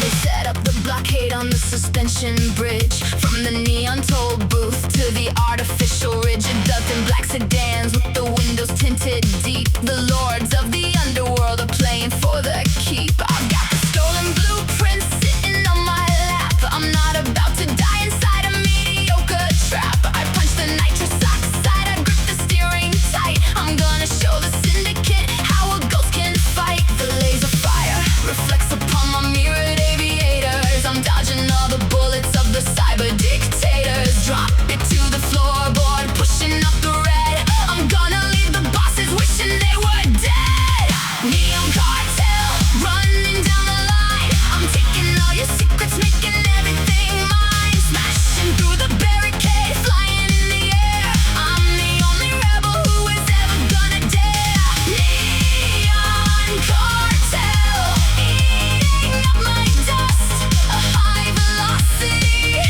They set up the blockade on the suspension bridge. From the neon toll booth to the artificial ridge. A dozen black sedans with the windows tinted deep. The lords of the underworld are playing for the keep. I've got the stolen blueprints sitting on my lap. I'm not about to die inside a mediocre trap. I punch the nitrous oxide, I grip the steering tight. I'm gonna show the syndicate how a ghost can fight. The laser fire reflects upon my mirrored aviators. I'm dodging all the bullets of the cyber dictators. Drop it to the floorboard, pushing up the red. I'm gonna leave the bosses wishing they were dead. Neon cartel running down the line. I'm taking all your secrets, making everything mine. Smashing through the barricade, flying in the air. I'm the only rebel who is ever gonna dare. Neon cartel eating up my dust. A high velocity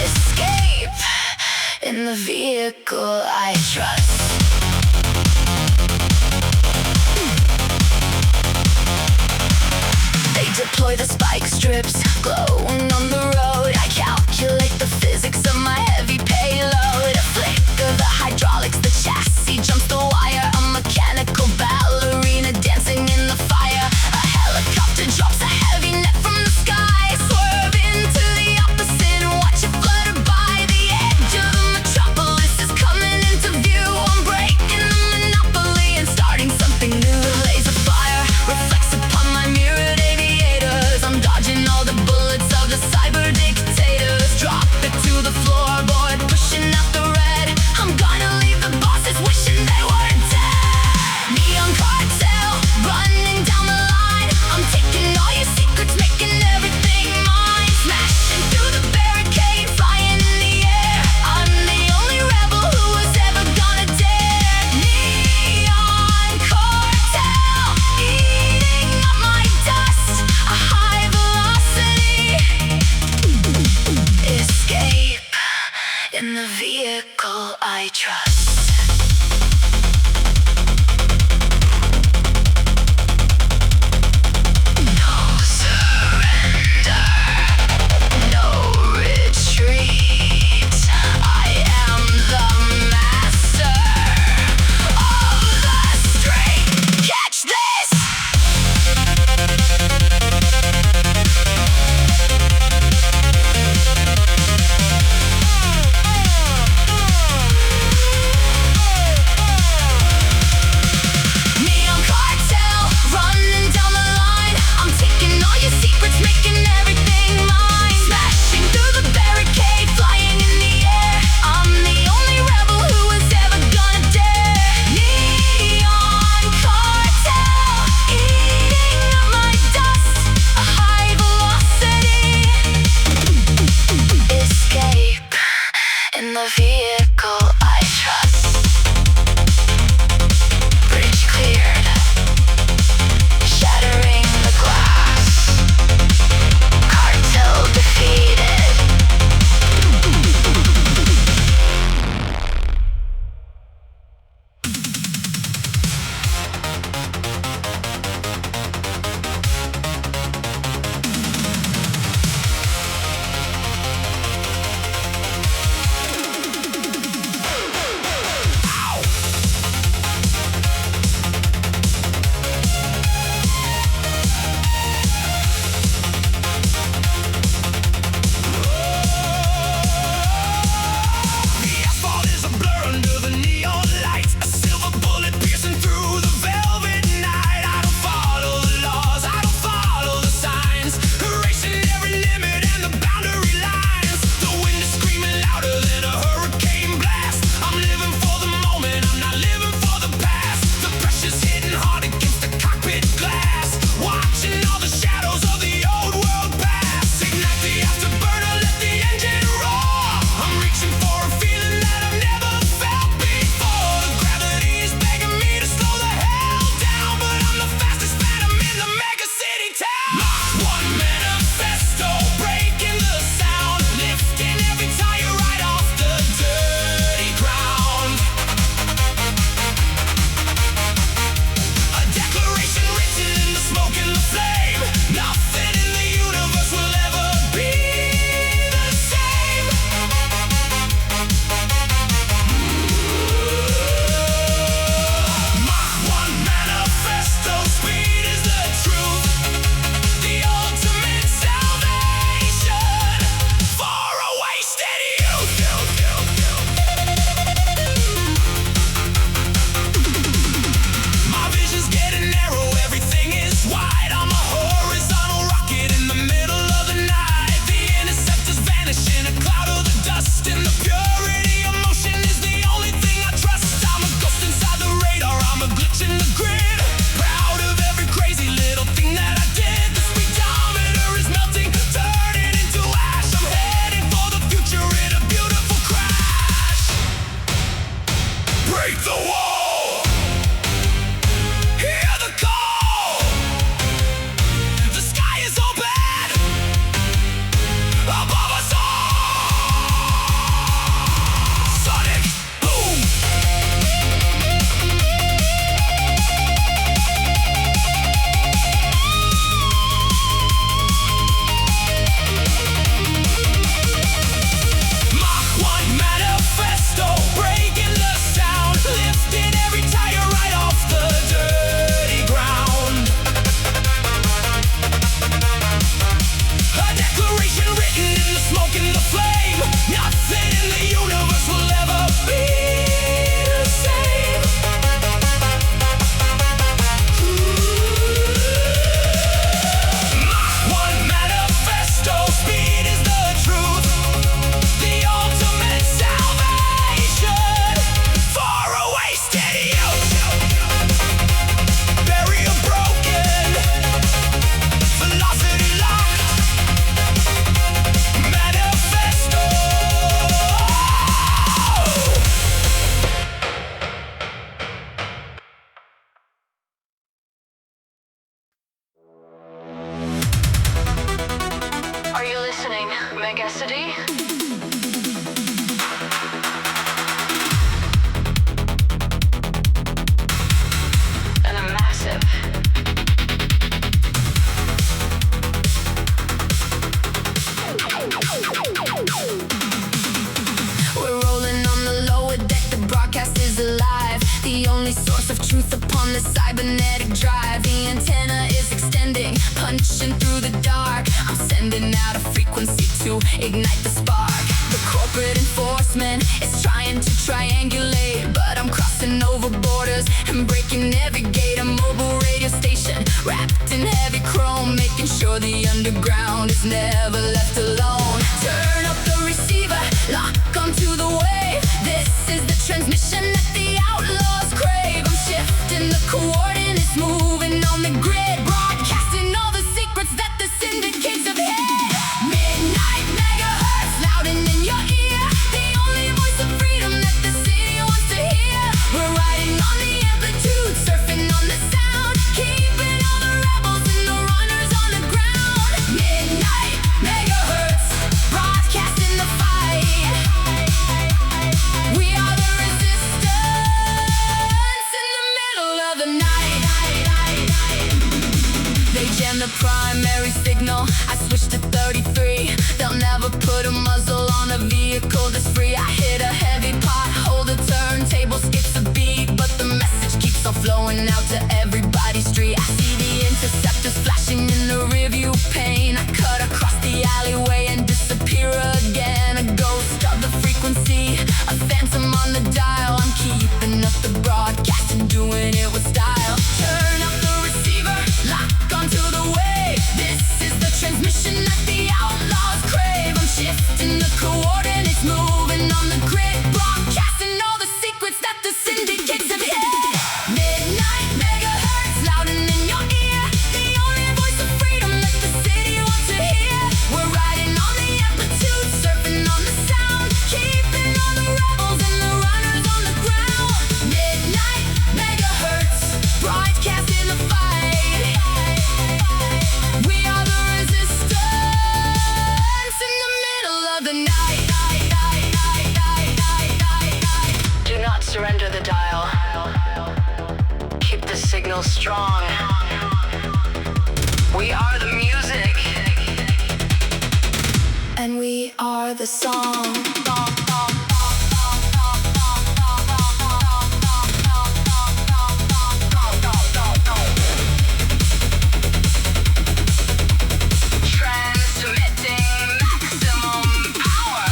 escape in the vehicle I trust. They deploy the spike strips, glowing on the road. I calculate the physics of my heavy payload. A flick of the hydraulics, the chassis jumps the wire. A mechanical ballerina dancing in the fire. A helicopter drops a heavy net from the sky. Swerve into the opposite and watch it flutter by. The edge of the metropolis is coming into view. I'm breaking the monopoly and starting something new. Laser fire reflects upon my mirrored aviators. I'm dodging all the bullets source of truth upon the cybernetic drive. The antenna is extending, punching through the dark. I'm sending out a frequency to ignite the spark. The corporate enforcement is trying to triangulate, but I'm crossing over borders and breaking every gate. A mobile radio station wrapped in heavy chrome, making sure the underground is never left alone. Turn up the receiver, lock onto the wave. This is the transmission that the outlaws crave. I'm shifting the coordinates, moving on the grid, broadcasting all the secrets that the syndicates have hid. Midnight megahertz, loud and in your ear, the only voice of freedom that the city wants to hear. We're riding on the amplitude, surfing on the sound, keeping all the rebels and the runners on the ground. Midnight megahertz, broadcasting the fight. We are the resistance in the middle of the night. They jam the primary signal, I switch to 33. They'll never put a muzzle on a vehicle that's free. I hit a heavy pothole, the turntable skips a beat, but the message keeps on flowing out to everybody's street. I see the interceptors flashing in the rearview pane. I cut across the alleyway and disappear again. A ghost of the frequency, a phantom on the dial. I'm keeping up the broadcast and doing it with style. Turn up the receiver, lock onto the wave. This is the transmission that the outlaws crave. I'm shifting the coordinates, moving on the grid, broadcasting all the secrets that the syndicates have hid. Midnight megahertz, loud and in your ear, the only voice of freedom that the city wants to hear. We're riding on the amplitude, surfing on the sound, keeping all the rebels and the runners on the ground. Midnight megahertz, broadcasting the fight. We are the resistance in the middle of the night. Do not surrender the dial. Keep the signal strong. We are the music, and we are the song. Transmitting maximum power.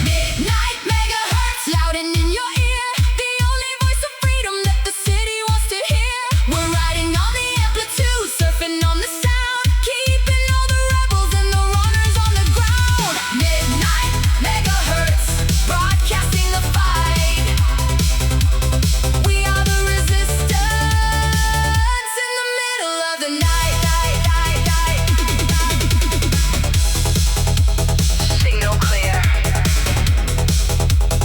Midnight megahertz, loud and in your ear, the only voice of freedom that the city wants to hear. We're riding on the amplitude, surfing on the sound, keeping all the rebels and the runners on the ground. Midnight megahertz, broadcasting the fight. We are the resistance in the middle of the night. Signal clear.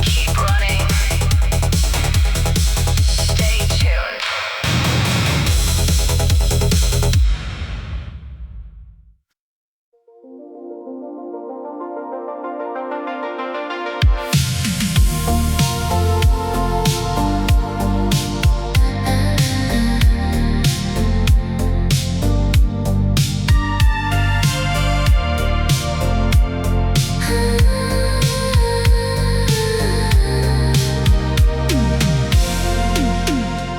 Keep running. Stay tuned.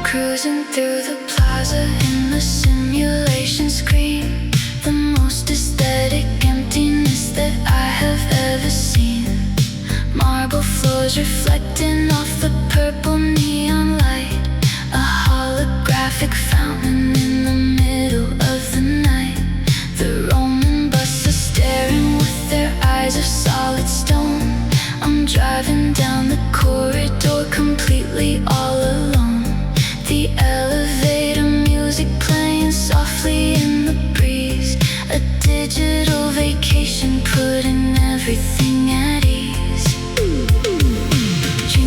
Cruising through the plaza in the simulation screen, the most aesthetic emptiness that I have ever seen. Marble floors reflecting off the purple neon light, a holographic fountain in the middle of the night. The Roman buses staring with their eyes of solid stone. I'm driving down the corridor completely all alone. The elevator music playing softly in the breeze, a digital vacation putting everything at ease. Dream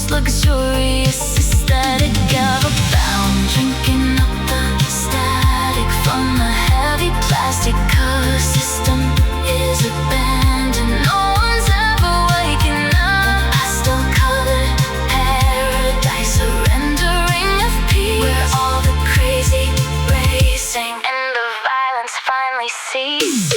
most luxurious aesthetic. Gather bound, drinking up the static from a heavy plastic. 'Cause system is abandoned. No one's ever waking up. Pastel-colored paradise, a rendering of peace, where all the crazy racing and the violence finally cease.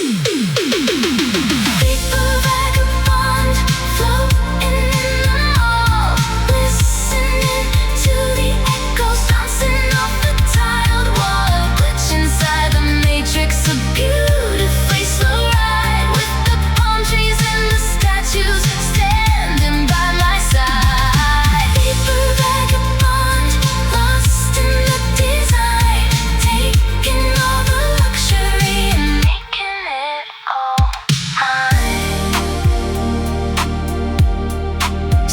Paper vagabond, floating in the mall, listening to the echoes bouncing off the tiled wall. A glitch inside the matrix, a beautifully slow ride, with the palm trees and the statues standing by my side. Paper vagabond, lost in the design, taking all the luxury and making it all mine.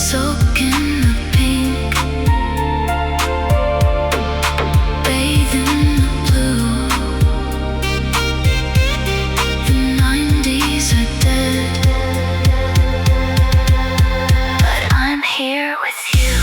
Soak in the pink, bathe in the blue. The 90s are dead, but I'm here with you.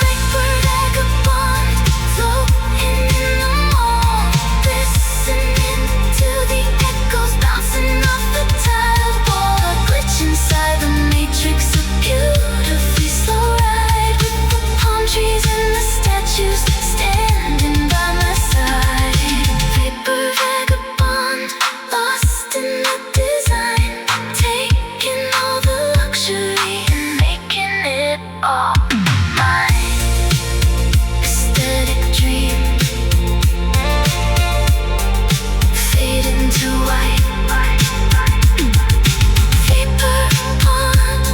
Paper vagabond, floating in the mall, listening to the echoes bouncing off the tiled wall. A glitch inside the matrix, a beautifully slow ride, with the palm trees and the statues standing by my side. Paper vagabond, lost in the design, taking all the luxury and making it all mine. Aesthetic dream, fade into white. Vapor pond,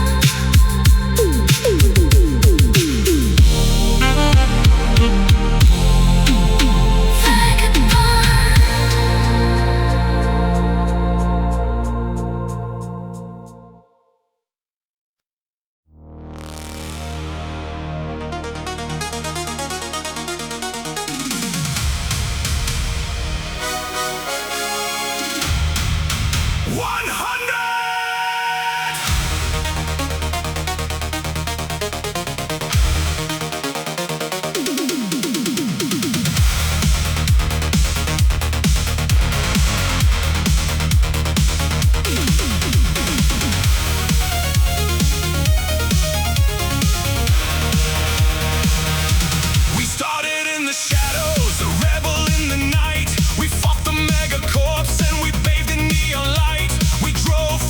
We started in the shadows, a rebel in the night. We fought the megacorps and we bathed in neon light. We drove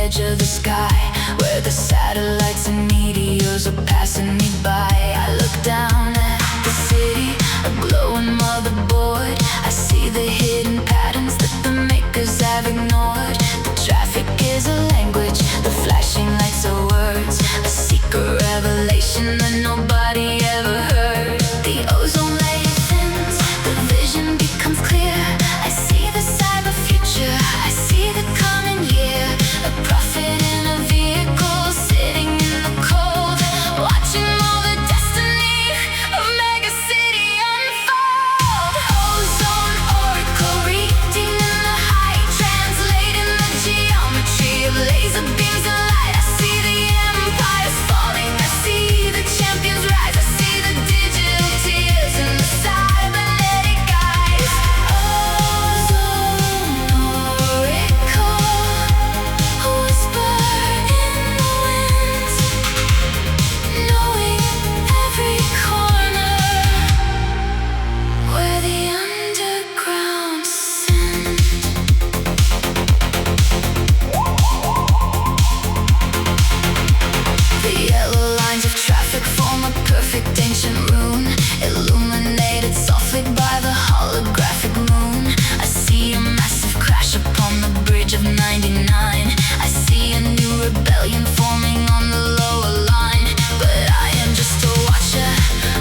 edge of the sky, where the satellites and meteors are passing me by. I look down at the city, a glowing motherboard. I see the hidden patterns that the makers have ignored. The traffic is a language, the flashing lights are words, a secret revelation that nobody ever heard. The ozone layer thins, the vision becomes clear. I see the cyber future, I see the coming year. A prophet in a vehicle, sitting in the cold, watching all the destiny of mega city unfold. Ozone oracle, reading in the height, translating the geometry of laser beams and light. I see the empires falling, I see the champions rise, I see the digital tears and the cybernetic eyes. Ozone oracle, a whisper in the wind, knowing every corner where the underground sins. The yellow lines of traffic form a perfect ancient rune, illuminated softly by the holographic moon. I see a massive crash upon the bridge of 99. I see a new rebellion forming on the lower line. But I am just a watcher,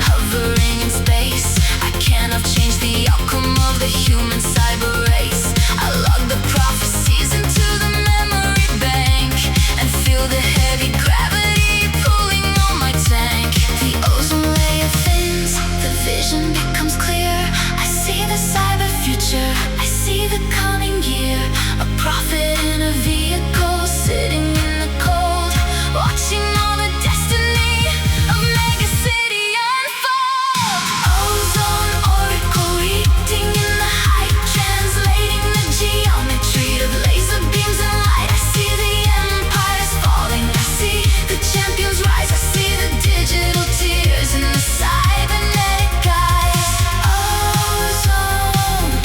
hovering in space. I cannot change the outcome of the human cyber race. I log the prophecies into the memory bank and feel the heavy gravity pulling on my tank. The ozone layer thins, the vision becomes clear. I see the cyber future, I see the coming year. A prophet in a vehicle, sitting in the cold, watching all the destiny of mega city unfold. Ozone oracle, reading in the height, translating the geometry of laser beams and light. I see the empires falling, I see the champions rise, I see the digital tears and the cybernetic eyes. Ozone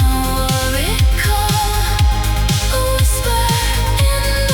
oracle, a whisper in the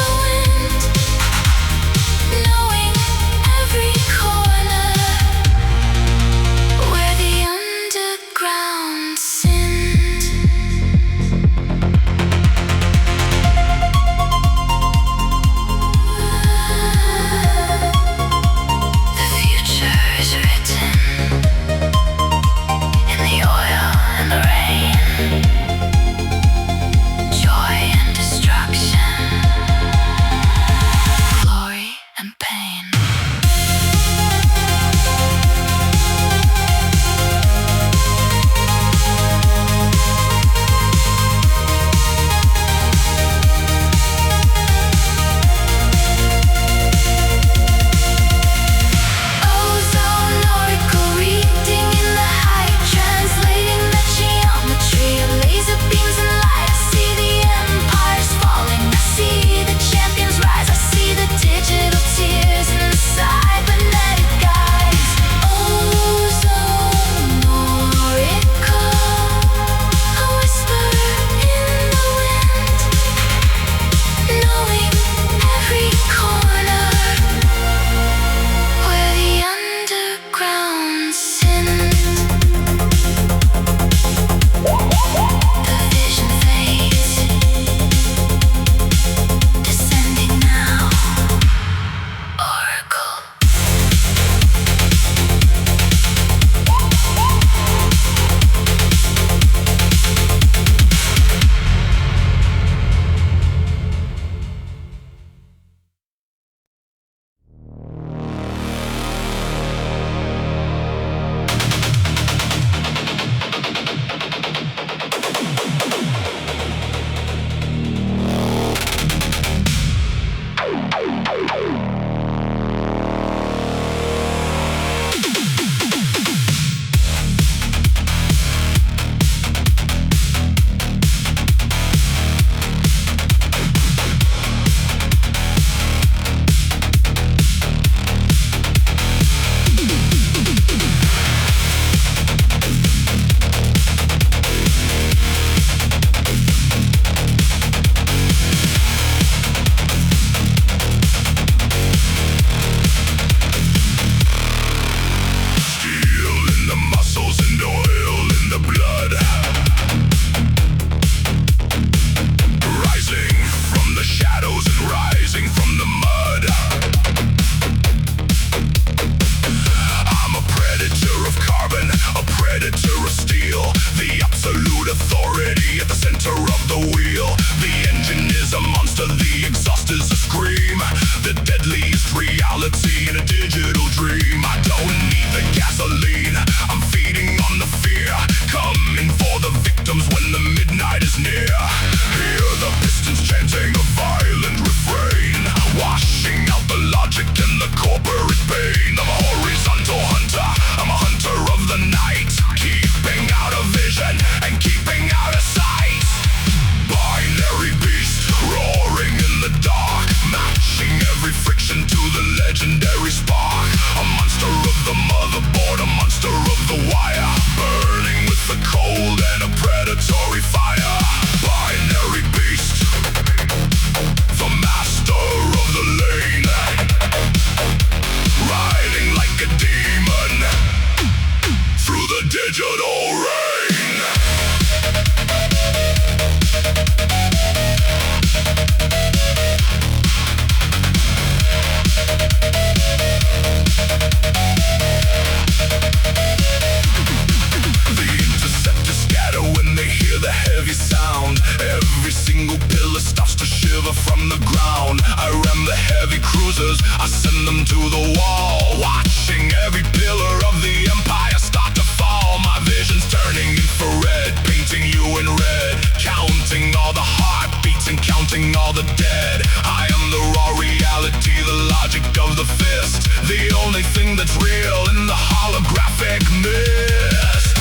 Every single pillar starts to shiver from the ground. I ram the heavy cruisers, I send them to the wall, watching every pillar of the empire start to fall. My vision's turning infrared, painting you in red, counting all the heartbeats and counting all the dead. I am the raw reality, the logic of the fist, the only thing that's real in the holographic mist.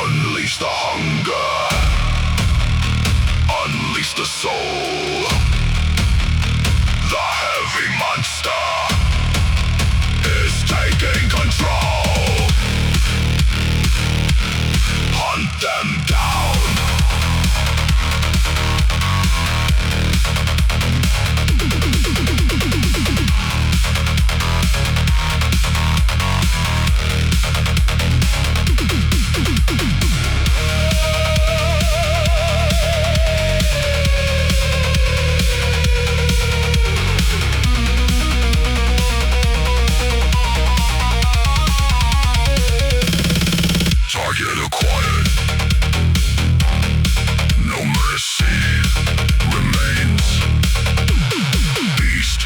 Unleash the hunger, unleash the soul. The heavy monster is taking control. Hunt them down. Target acquired. No mercy remains. Beast.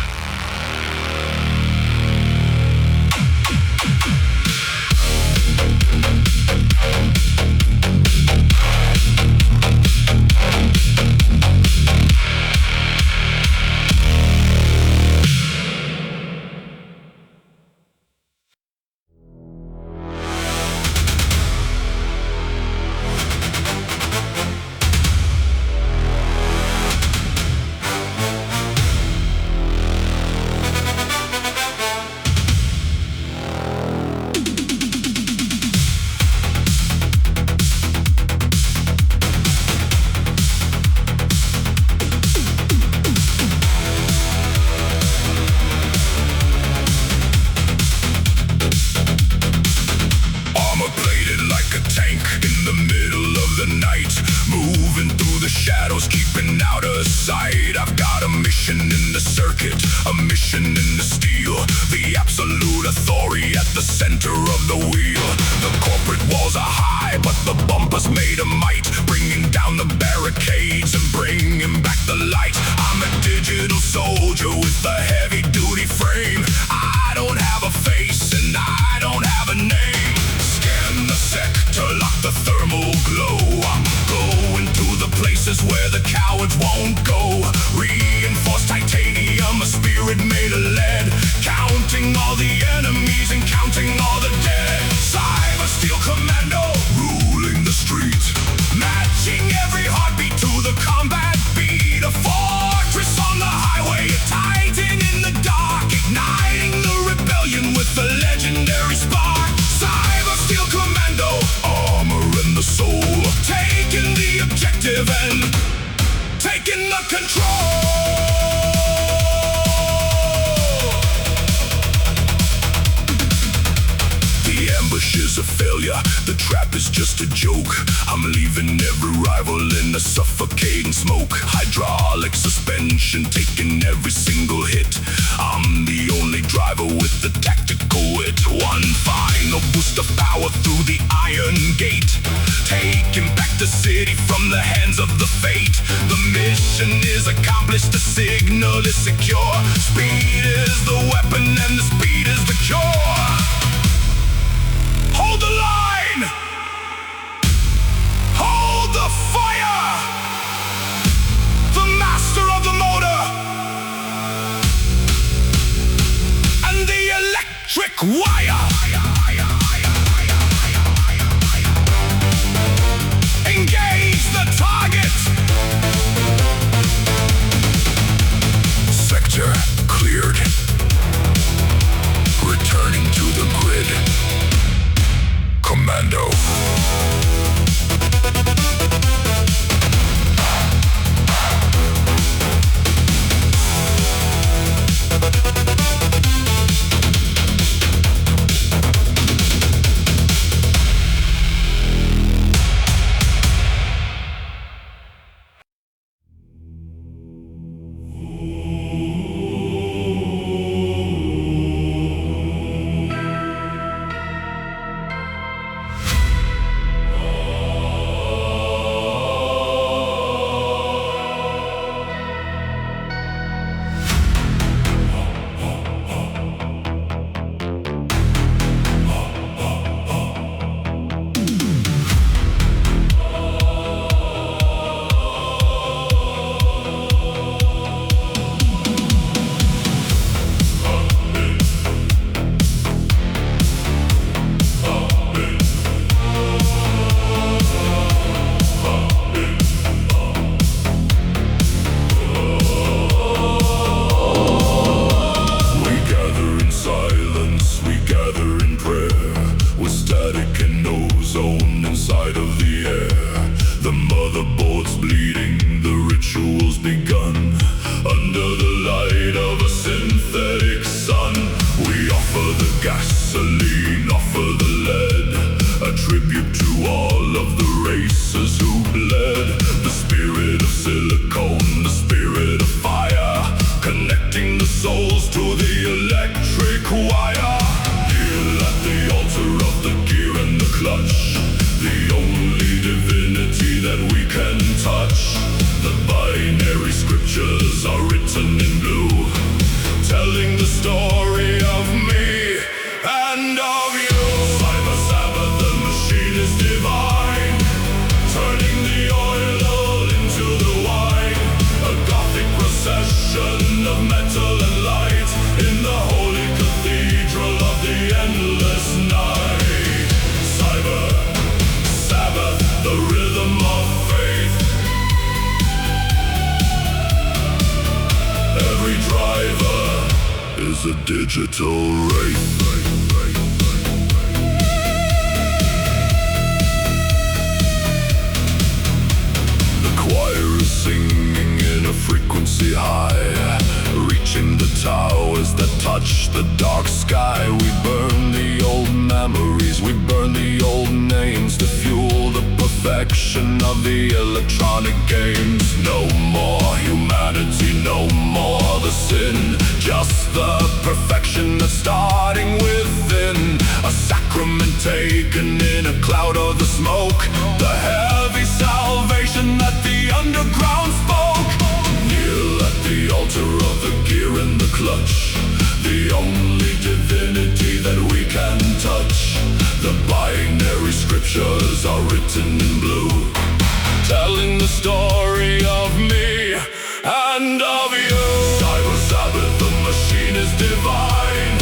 Moving through the shadows, keeping out of sight. I've got a mission in the circuit, a mission in the steel, the absolute authority at the center of the wheel. The corporate walls are high, but the bumpers made of might, bringing down the barricades and bringing back the light. I'm a digital soldier with a heavy duty frame. I don't have a face and I don't have a name. Scan the sector, lock the thermal glow. I'm going to the places where the cowards won't go. Reinforced titanium, a spirit made of lead, counting all the enemies and counting all the dead. Cyber steel commando, ruling the street, matching every heartbeat to the combat beat. A fortress on the highway, a titan in the dark, igniting the rebellion with a legendary spark. Cyber steel commando, armor in the soul, taking the objective and taking the control. The ambush is a failure, the trap is just a joke. I'm leaving every rival in a suffocating smoke. Hydraulic suspension, taking every single hit. I'm the only driver with the tactical wit. One final boost of power through the iron gate, taking back the city from the hands of the fate. The mission is accomplished, the signal is secure. Speed is the weapon and the speed is the cure. Hold the line! Hold the fire! The master of the motor and the electric wire. Engage the target! Sector cleared. Returning to the grid. Commando. ozone inside of the air. The motherboard's bleeding, the ritual's begun. Under the light of a synthetic sun, we offer the gasoline, offer the lead, a tribute to all of the races who bled. The spirit of silicone, the spirit of fire, connecting the souls to the electric wire. Kneel at the altar of the gear and the clutch, the only divinity that we can touch. The binary scriptures are written in blue, telling the story of me and of you. Cyber Sabbath, the machine is divine, turning the oil into the wine. A gothic procession of metal and light in the holy cathedral of the endless night. Cyber Sabbath, the rhythm of faith. Every driver is a digital wraith. The choir is singing in a frequency high, reaching the towers that touch the dark sky. We burn the old memories, we burn the old names to fuel the perfection of the electronic games. No more humanity, no more the sin, just the perfection that's starting within. A sacrament taken in a cloud of the smoke, the heavy salvation that the underground spoke. Kneel at the altar of the gear and the clutch, the only divinity that we can touch. The binary scriptures are written in blue, telling the story of me and of you. Cyber Sabbath, the machine is divine,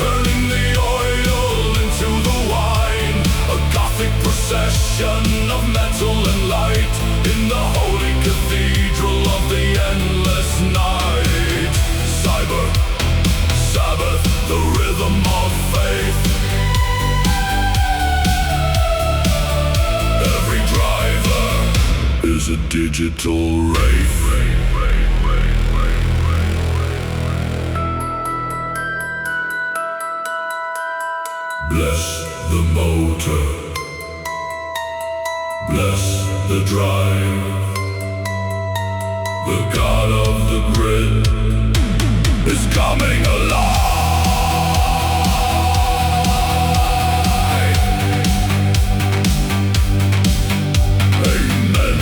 turning the oil into the wine. A gothic procession of metal and light in the holy cathedral of the endless night. Cyber Sabbath, the rhythm of faith. Every driver is a digital wraith. Bless the motor, bless the drive. The god of the grid is coming alive. Amen.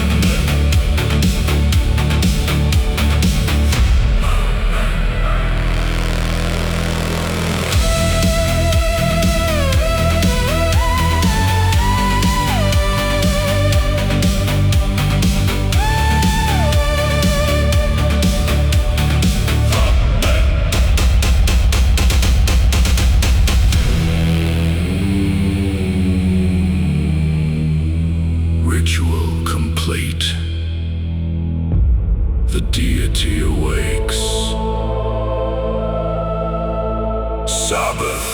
Ritual complete. The deity awakes. Sabbath.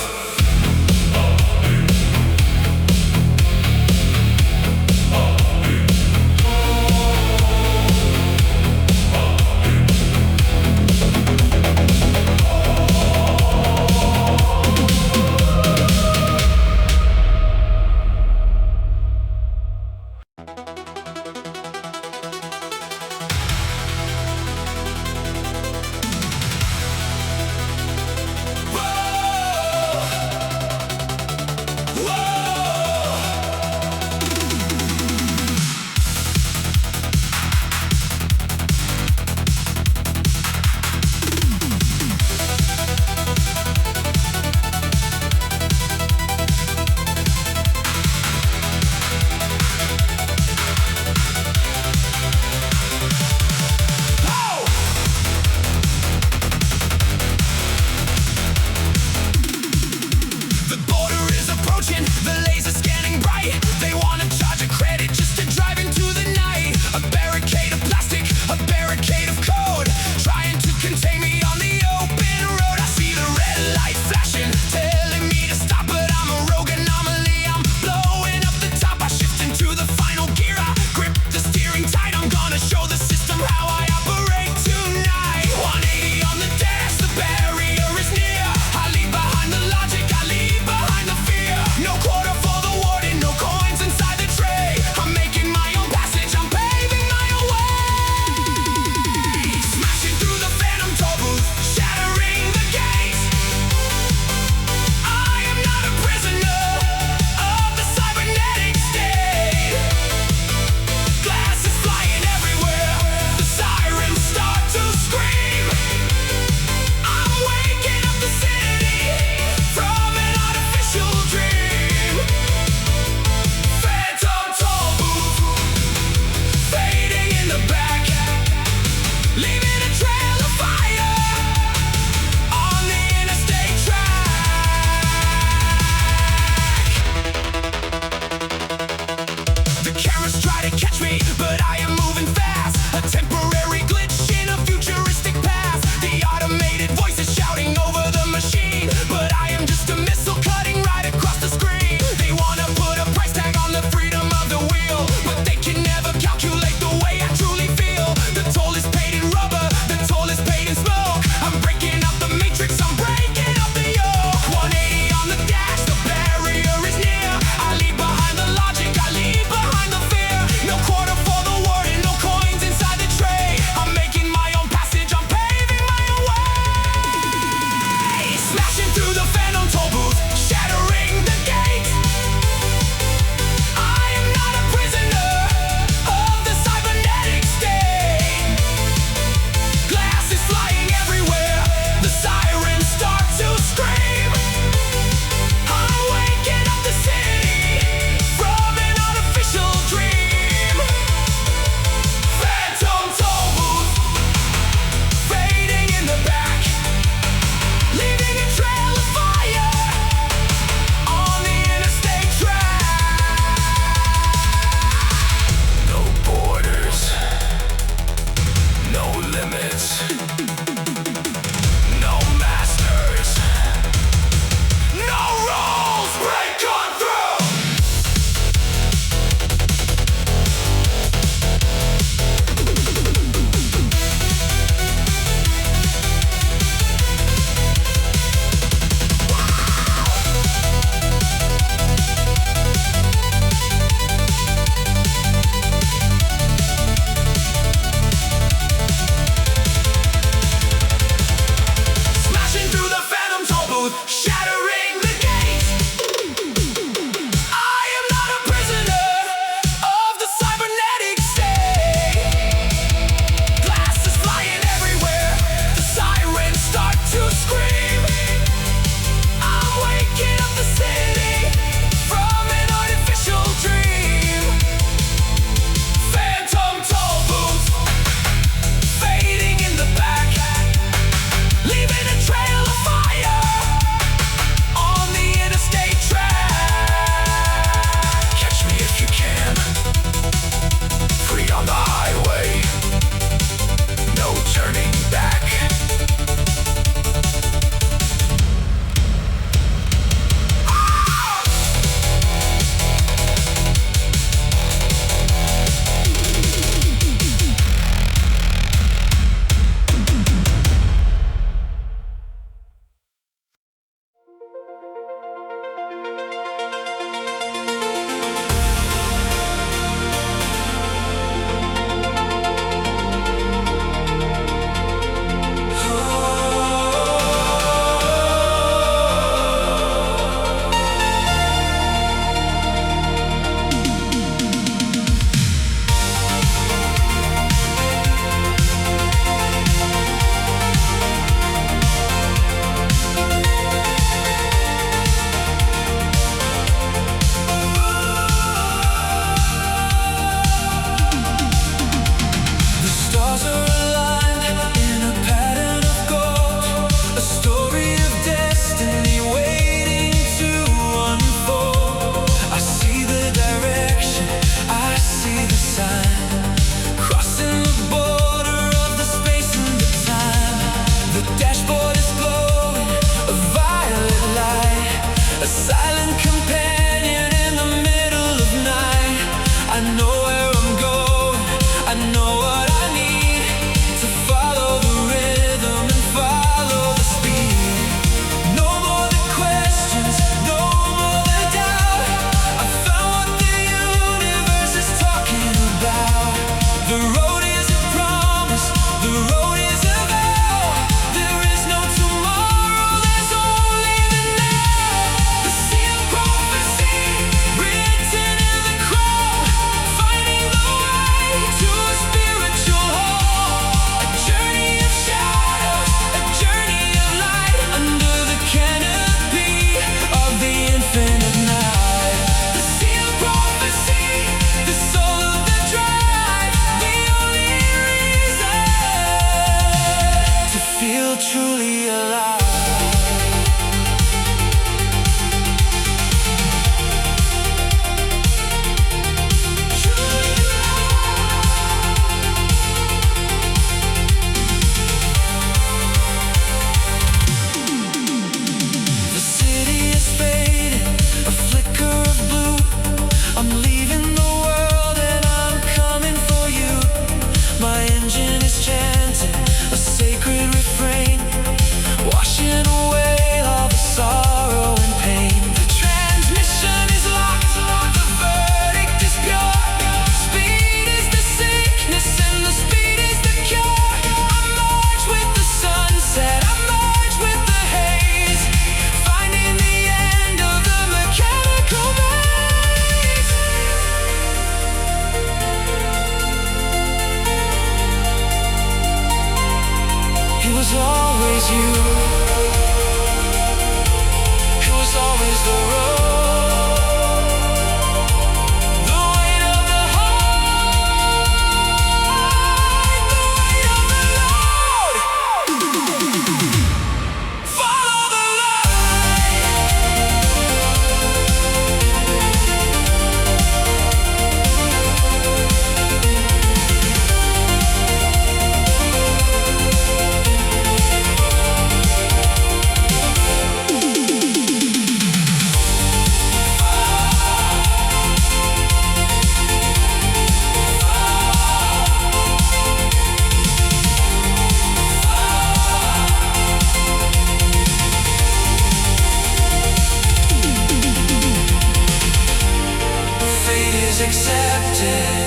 is accepted.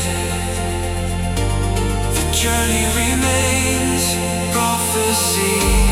The journey remains prophecy.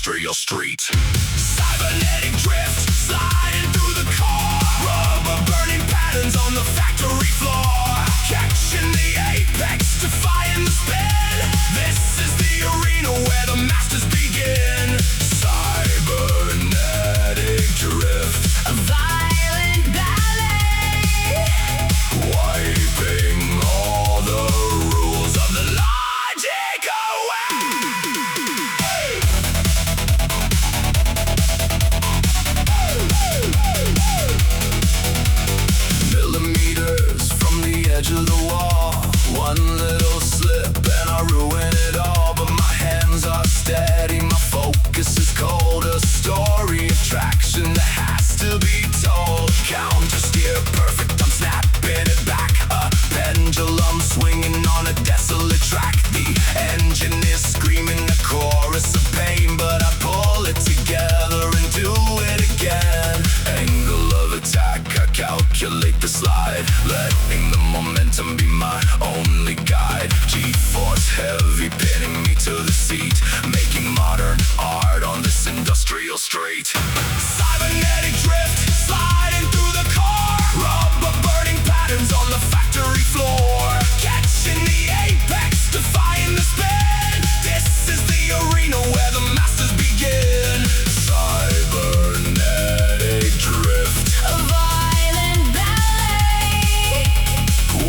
industrial street. Cybernetic drift, sliding through the car. Rubber burning patterns on the factory factory floor, catching the apex, defying the spin. This is the arena where the masters begin. Cybernetic drift, A violent ballet. wiping all the rules of the logic away. Millimeters from the edge of the wall, one little slip and I ruin it all. But my hands are steady, my focus is cold. A story of traction that has to be told. Counter steer perfect, I'm snapping it back. A pendulum swinging on a desolate track. The engine is screaming a chorus of pain, but I pull it together and do it again. Angle of attack, I calculate the slide, letting the momentum be my only guide. G-force heavy, pinning me to the seat, making modern art on this industrial street. Cybernetic drift, sliding through the car, rubber burning patterns on the factory floor, catching the apex, defying the spin. This is the arena where the masters begin. Cybernetic drift, A violent ballet.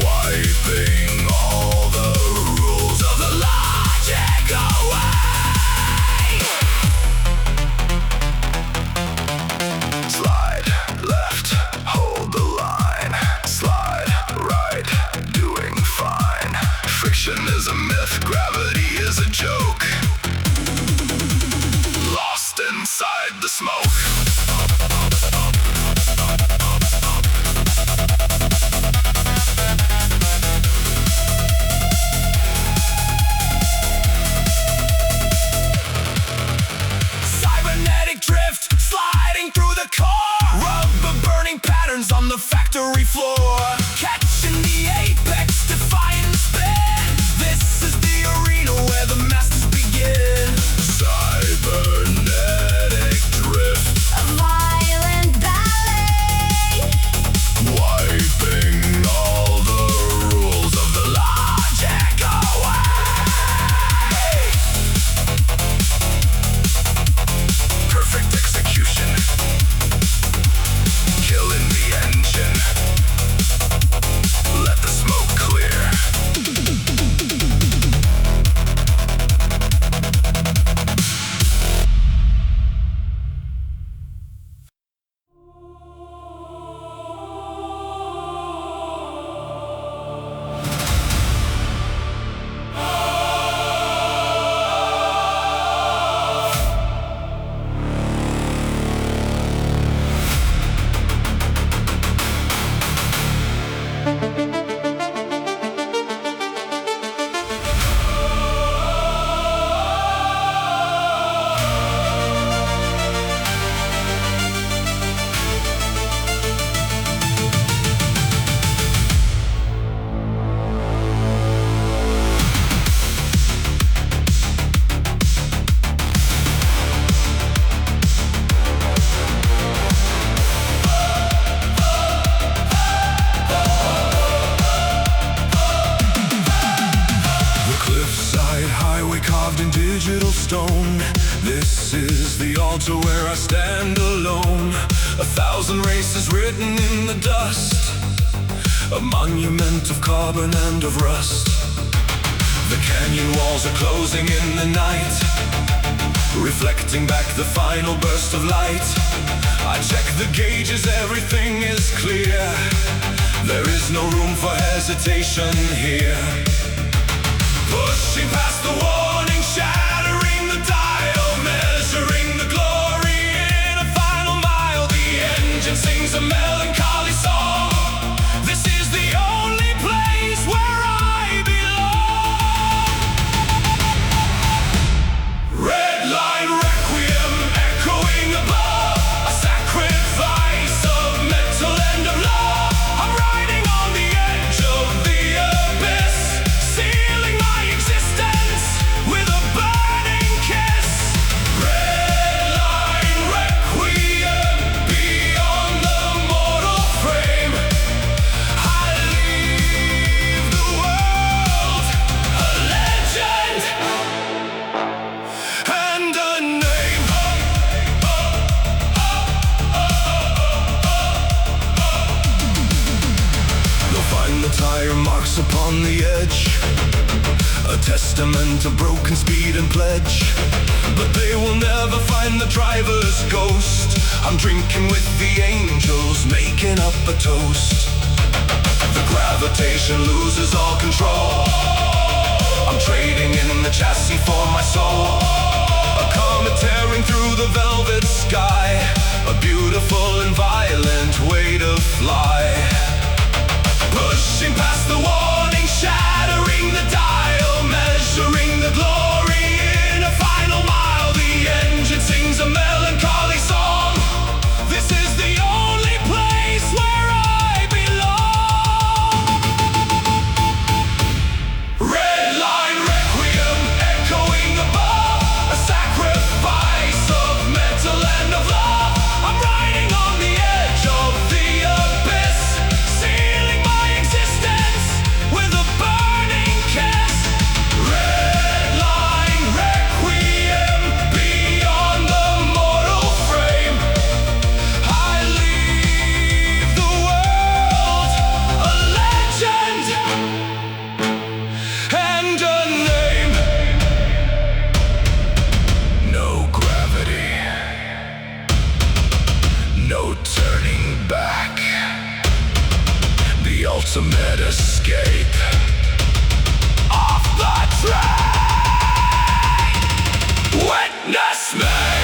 wiping all the rules of the logic away. Slide left, hold the line. Slide right, doing fine. Friction is a myth, gravity is a joke. Lost inside the smoke. Cybernetic drift, sliding through the car, rubber burning patterns on the factory floor, catching the apex, defying the spin. This is the arena where the masters begin. Cybernetic drift, A violent ballet. wiping all the rules of the logic away. Perfect execution, killing the engine. Let the smoke clear. digital stone. This is the altar where I stand alone. 1,000 races written in the dust, a monument of carbon and of rust. The canyon walls are closing in the night, reflecting back the final burst of light. I check the gauges, everything is clear. There is no room for hesitation here. Pushing past the warning, shattering the dial, measuring the glory in a final mile. The engine sings a melancholy song. This is the only place where I belong. Red line requiem echoing above, a sacrifice of metal and of love. I'm riding on the edge of the abyss, sealing my existence with a burn. tire marks upon the edge, a testament of broken speed and pledge. But they will never find the driver's ghost. I'm drinking with the angels, making up a toast. The gravitation loses all control. I'm trading in the chassis for my soul. A comet tearing through the velvet sky, a beautiful and violent way to fly. Pushing past the warning, shattering the dial, measuring the glory in a final mile. The engine sings a melancholy song. This is the only place where I belong. Red line requiem echoing above, a sacrifice of metal and of love. I'm riding on the edge of the abyss, sealing my existence with a burning kiss. Red line requiem beyond the mortal frame. I leave the world a legend and a name. No gravity, no turning back. The ultimate escape. Off the track. Witness me.